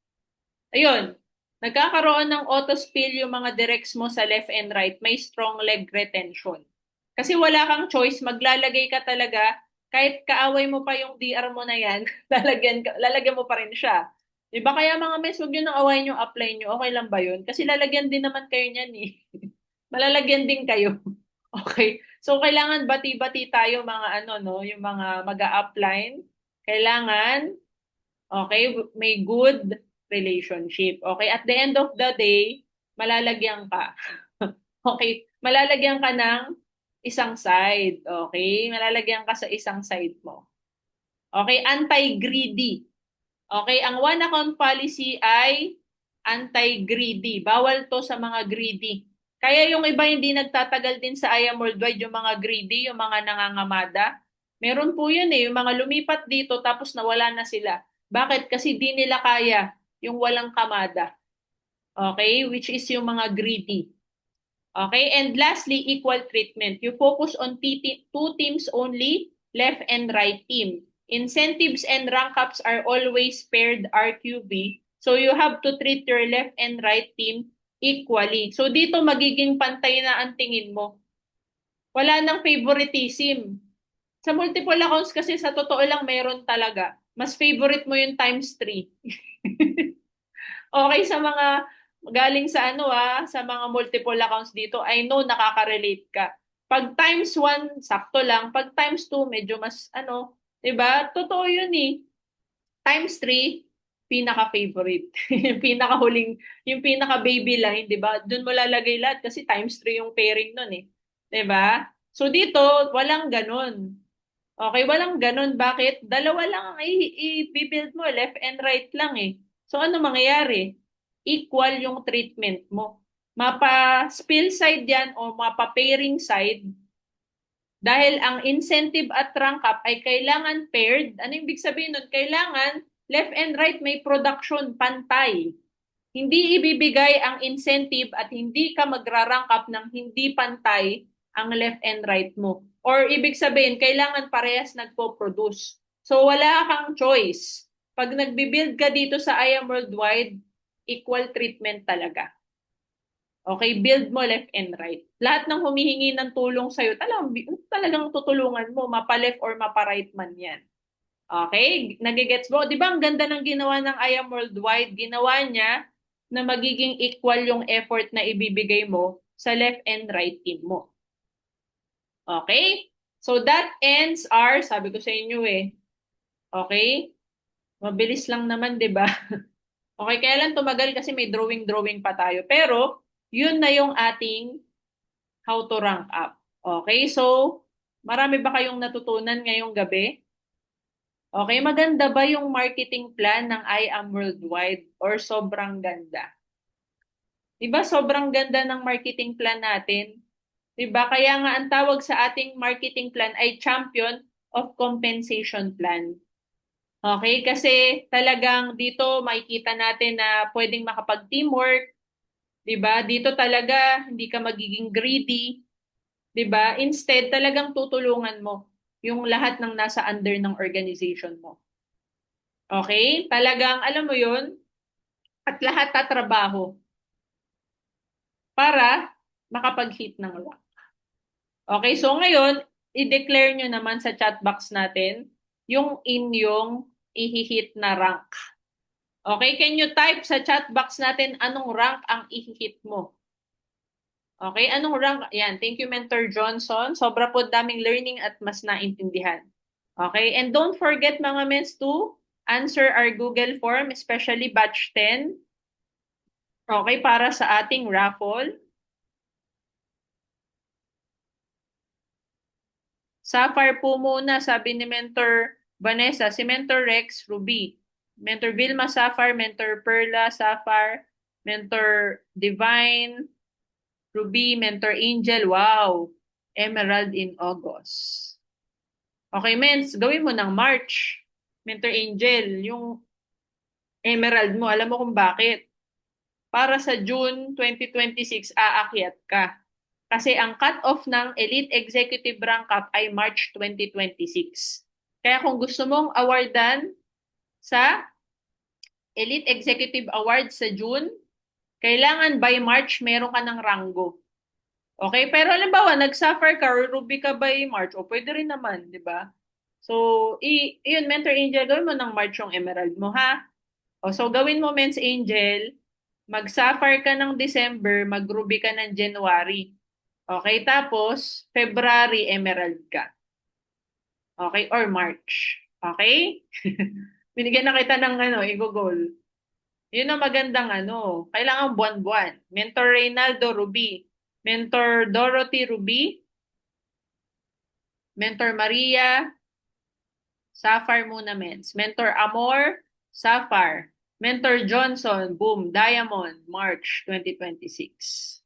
ayun, nagkakaroon ng auto-spill yung mga directs mo sa left and right. May strong leg retention. Kasi wala kang choice, maglalagay ka talaga, kahit kaaway mo pa yung DR mo na yan, lalagyan mo pa rin siya. Diba kaya mga mes, huwag nyo nang awayin yung apply nyo, okay lang ba yun? Kasi lalagyan din naman kayo niyan Malalagyan din kayo. Okay. So, kailangan bati-bati tayo mga yung mga mag-a-upline. Kailangan, okay, may good relationship. Okay. At the end of the day, malalagyan ka. Okay. Malalagyan ka ng isang side. Okay. Malalagyan ka sa isang side mo. Okay. Anti-greedy. Okay. Ang one account policy ay anti-greedy. Bawal to sa mga greedy. Kaya yung iba hindi nagtatagal din sa IAM Worldwide, yung mga greedy, yung mga nangangamada. Meron po yun yung mga lumipat dito tapos nawala na sila. Bakit? Kasi di nila kaya yung walang kamada. Okay? Which is yung mga greedy. Okay? And lastly, equal treatment. You focus on two teams only, left and right team. Incentives and rank ups are always paired RQB. So you have to treat your left and right team equally. So dito magiging pantay na ang tingin mo. Wala nang favoritism. Sa multiple accounts kasi sa totoo lang meron talaga. Mas favorite mo yung times 3. Okay, sa mga galing sa sa mga multiple accounts dito, I know nakaka-relate ka. Pag times 1, sakto lang. Pag times 2, medyo mas 'di ba? Totoo 'yun eh. Times 3, pinaka-favorite. Yung pinakahuling, yung pinaka-baby line, 'di ba? Doon mo lalagay lahat kasi times 3 yung pairing nun eh. 'Di ba? So dito, walang ganun. Okay, walang ganun. Bakit? Dalawa lang ang i-build mo, left and right lang eh. So ano mangyayari? Equal yung treatment mo. Mapa spill side yan o mapa pairing side dahil ang incentive at rank up ay kailangan paired. Ano yung ibig sabihin nun? Kailangan left and right may production pantay. Hindi ibibigay ang incentive at hindi ka magra-rank up ng hindi pantay ang left and right mo. Or ibig sabihin, kailangan parehas nagpo-produce. So wala kang choice. Pag nagbi-build ka dito sa IAM Worldwide, equal treatment talaga. Okay, build mo left and right. Lahat ng humihingi ng tulong sa'yo, talagang tutulungan mo, mapa-left or mapa-right man yan. Okay, nagigets mo? Di ba ang ganda ng ginawa ng IAM Worldwide? Ginawa niya na magiging equal yung effort na ibibigay mo sa left and right team mo. Okay? So that ends our, sabi ko sa inyo eh. Okay? Mabilis lang naman, di ba? Okay, kaya lang tumagal kasi may drawing pa tayo. Pero, yun na yung ating how to rank up. Okay, so, marami ba kayong natutunan ngayong gabi? Okay, maganda ba yung marketing plan ng I Am Worldwide or sobrang ganda? Diba sobrang ganda ng marketing plan natin? Diba? Kaya nga ang tawag sa ating marketing plan ay Champion of Compensation Plan. Okay, kasi talagang dito makikita natin na pwedeng makapag-teamwork, 'di ba? Dito talaga hindi ka magiging greedy, 'di ba? Instead, talagang tutulungan mo yung lahat ng nasa under ng organization mo. Okay? Talagang alam mo 'yun, at lahat tatrabaho para makapag-hit ng rank. Okay, so ngayon, i-declare nyo naman sa chat box natin yung inyong i-hit na rank. Okay, can you type sa chat box natin anong rank ang i-hit mo? Okay, anong rank? Yan, thank you Mentor Johnson. Sobra po daming learning at mas naintindihan. Okay, and don't forget mga mens to answer our Google form, especially batch 10. Okay, para sa ating raffle. Sapphire po muna, sabi ni Mentor Vanessa, si Mentor Rex, Ruby. Mentor Vilma, Sapphire, Mentor Perla, Sapphire, Mentor Divine, Ruby, Mentor Angel, wow. Emerald in August. Okay, Mens, gawin mo ng March. Mentor Angel, yung Emerald mo, alam mo kung bakit? Para sa June 2026, aakyat ka. Kasi ang cut-off ng Elite Executive Rank Up ay March 2026. Kaya kung gusto mong awardan sa Elite Executive Award sa June, kailangan by March meron ka ng ranggo. Okay? Pero halimbawa, nag-suffer ka or ruby ka by March, o pwede rin naman, di ba? So, yun, Mentor Angel, gawin mo ng March yung Emerald mo, ha? O, so, gawin mo, Men's Angel, mag-suffer ka ng December, mag-ruby ka ng January. Okay, tapos February emerald ka. Okay, or March. Okay? Binigyan na kita ng i-goal. Yun ang magandang kailangan buwan-buwan. Mentor Reynaldo Ruby, Mentor Dorothy Ruby, Mentor Maria, Sapphire muna mens. Mentor Amor, Sapphire. Mentor Johnson, boom, Diamond, March 2026.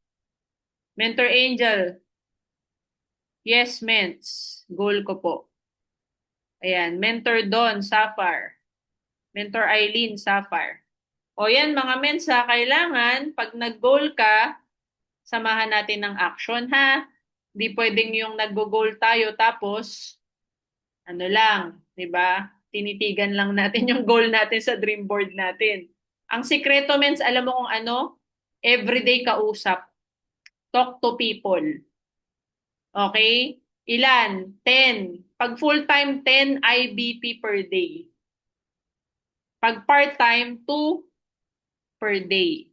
Mentor Angel, yes, mens. Goal ko po. Ayan, Mentor Don, Sapphire. Mentor Eileen, Sapphire. O yan, mga mensa, kailangan, pag nag-goal ka, samahan natin ng action, ha? Di pwedeng yung nag-goal tayo, tapos, lang, di ba? Tinitigan lang natin yung goal natin sa dream board natin. Ang sikreto, mens, alam mo kung ano? Everyday kausap. Talk to people. Okay? Ilan? 10. Pag full-time, 10 IBP per day. Pag part-time, 2 per day.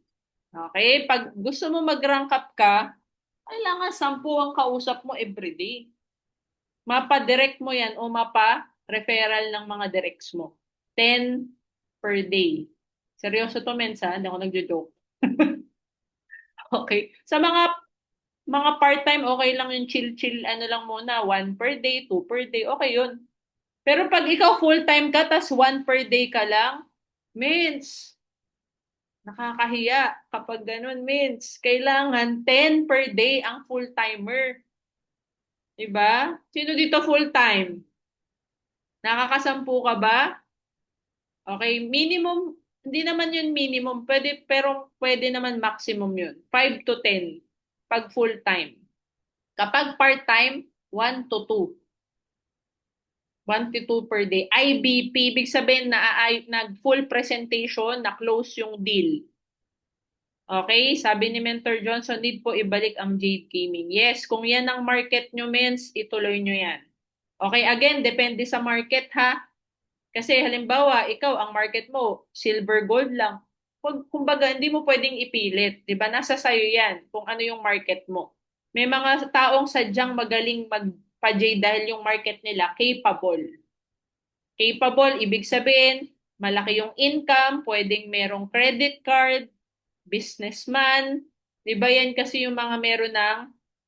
Okay? Pag gusto mo mag-rank up ka, kailangan 10 ang kausap mo everyday. Mapa-direct mo yan o mapa-referral ng mga directs mo. 10 per day. Seryoso to, Mensa. Hindi ako nagjo-joke. Okay. Sa mga part-time, okay lang yung chill-chill, ano lang muna, 1 per day, 2 per day, okay yun. Pero pag ikaw full-time ka, tas 1 per day ka lang, means, nakakahiya kapag ganun, means, kailangan 10 per day ang full-timer. Diba? Sino dito full-time? Nakakasampu ka ba? Okay, minimum, hindi naman yun minimum, pwede, pero pwede naman maximum yun. 5 to 10 pag full-time. Kapag part-time, 1 to 2. 1 to 2 per day. IBP, ibig sabihin na nag-full presentation, na-close yung deal. Okay, sabi ni Mentor Johnson, need po ibalik ang Jade Gaming. Yes, kung yan ang market nyo, mens, ituloy nyo yan. Okay, again, depende sa market ha. Kasi halimbawa, ikaw, ang market mo, silver gold lang. Kumbaga, hindi mo pwedeng ipilit. Di ba? Nasa sayo yan kung ano yung market mo. May mga taong sadyang magaling magpa-J dahil yung market nila capable. Capable, ibig sabihin, malaki yung income, pwedeng merong credit card, businessman. Di ba yan kasi yung mga meron ng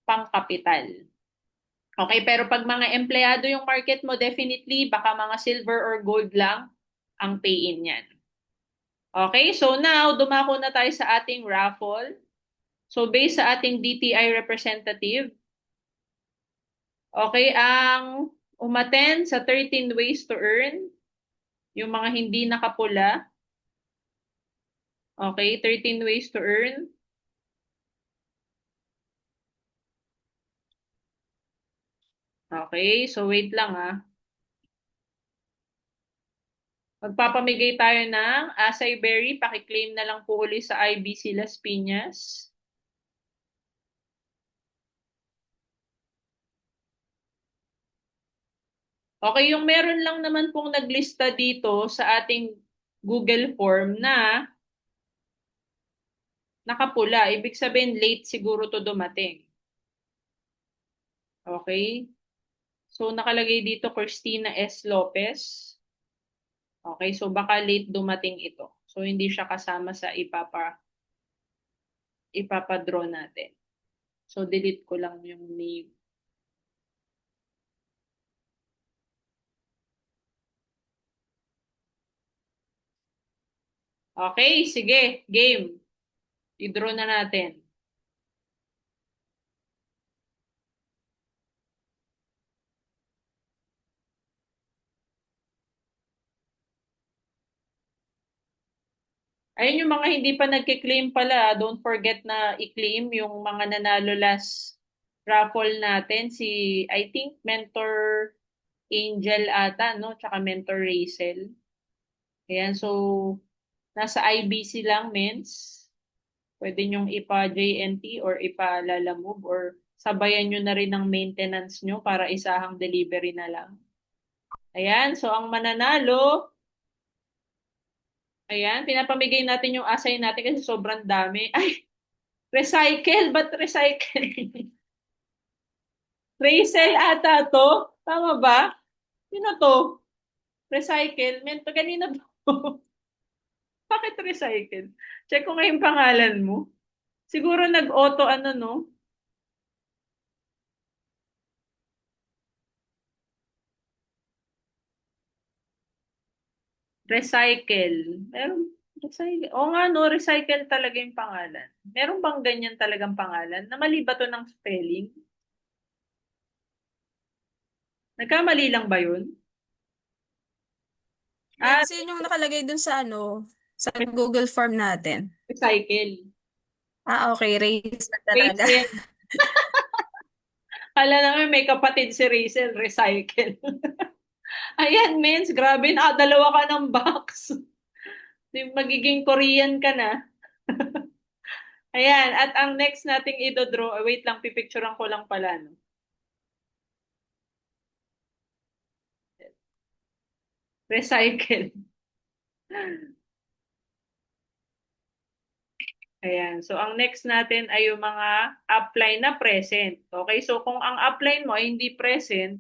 pangkapital. Okay, pero pag mga empleyado yung market mo, definitely, baka mga silver or gold lang ang pay-in yan. Okay, so now, dumako na tayo sa ating raffle. So, based sa ating DTI representative, okay, ang umattend sa 13 ways to earn, yung mga hindi nakapula, okay, 13 ways to earn. Okay, so wait lang ah. Magpapamigay tayo ng acai berry. Pakiklaim na lang po uli sa IBC Las Piñas. Okay, yung meron lang naman pong naglista dito sa ating Google form na nakapula. Ibig sabihin, late siguro to dumating. Okay? So, nakalagay dito Christina S. Lopez. Okay, so baka late dumating ito. So, hindi siya kasama sa ipapadraw natin. So, delete ko lang yung name. Okay, sige. Game. I-draw na natin. Ayun yung mga hindi pa nagki-claim pala. Don't forget na i-claim yung mga nanalo last raffle natin. Si, I think, Mentor Angel ata, no? Tsaka Mentor Rachel. Ayan, so, nasa IBC lang, mens. Pwede nyong ipa-JNT or ipa-Lalamove or sabayan nyo na rin ng maintenance nyo para isahang delivery na lang. Ayan, so ang mananalo, ayan, pinapamigay natin yung asay natin kasi sobrang dami. Ay, recycle, ba't recycle? Resell ata to? Tama ba? Sino to? Recycle? Mento, kanina ba? Bakit recycle? Check ko nga yung pangalan mo. Siguro nag-auto ano, no? Recycle. Meron, recycle. Oo nga, no? Recycle talaga yung pangalan. Meron bang ganyan talagang pangalan? Namali ba to ng spelling? Nagkamali lang ba yun? Ah, Nancy, yun yung nakalagay dun sa sa Google form natin. recycle. Ah, okay. Race na talaga. Rachel. Kala naman may kapatid si Rachel, recycle. Ayan, mens, grabe, nakadalawa ka ng box. Magiging Korean ka na. Ayan, at ang next nating idodraw, wait lang, pipicturean ko lang pala, no? Recycle. Ayan. So, ang next natin ay yung mga upline na present. Okay? So, kung ang upline mo ay hindi present,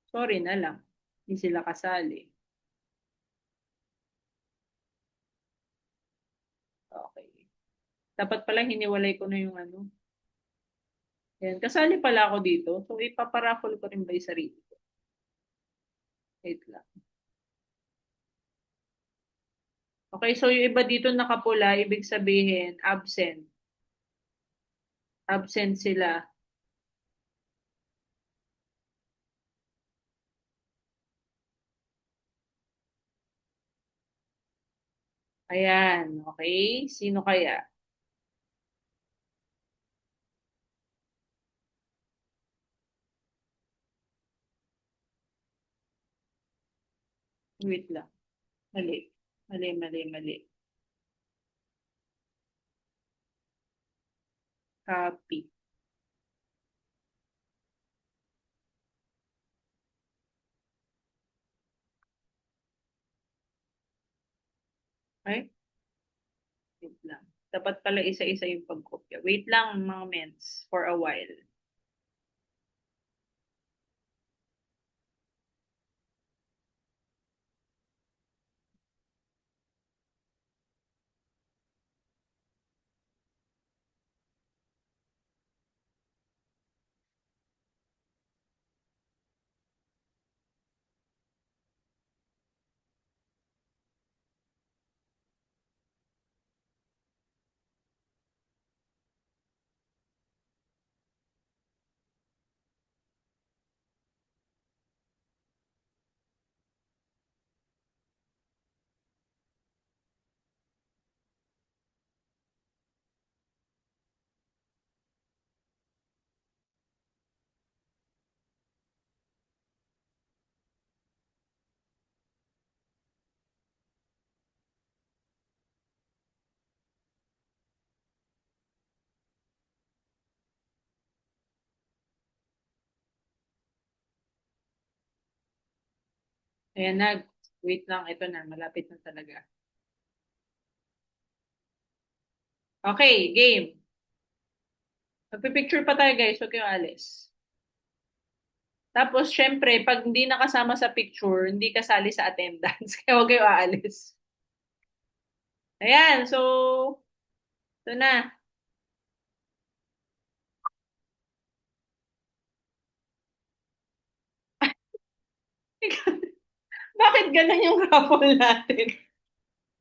sorry na lang. Hindi sila kasali. Okay. Dapat pala hiniwalay ko na yung ano. Ayan. Kasali pala ako dito. So, ipaparaffle ko rin ba yung sarili ko? Wait lang. Okay, so yung iba dito nakapula, ibig sabihin, absent. Absent sila. Ayan, okay. Sino kaya? Wait lang. Mali. Mali, mali, mali. Copy. Okay? Wait lang. Dapat pala isa-isa yung pagkopya. Wait lang, mga mens, for a while. Ayan na. Wait lang, ito na. Malapit na talaga. Okay, game. Magpipicture pa tayo, guys. Huwag kayong alis. Tapos, syempre, pag hindi nakasama sa picture, hindi kasali sa attendance. Kaya huwag kayong aalis. Ayan, so, ito na. Bakit ganun yung raffle natin?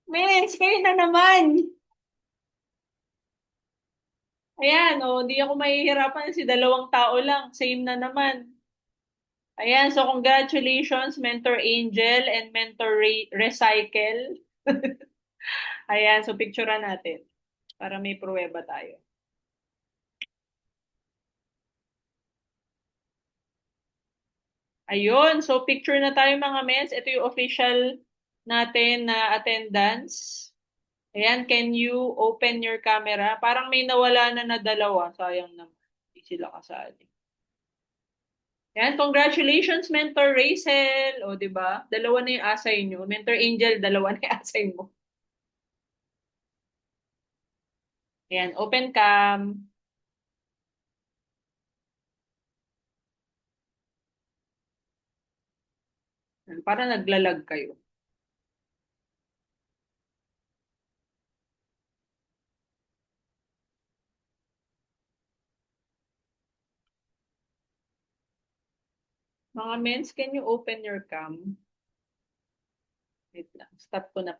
Mens, kayo na naman. Ayan, oh, hindi ako mahihirapan kasi dalawang tao lang. Same na naman. Ayan, so congratulations, Mentor Angel and Mentor Recycle. Ayan, so picturean natin para may pruweba tayo. Ayun, so picture na tayo mga mens. Ito yung official natin na attendance. Ayan, can you open your camera? Parang may nawala na dalawa. Sayang naman. Hindi sila kasali. Ayan, congratulations, Mentor Rachel. O, di ba? Dalawa na yung asay nyo. Mentor Angel, dalawa na yung asay mo. Ayan, open cam. Ayan, para naglalag kayo. Mga mens, can you open your cam? Wait lang. Stop ko na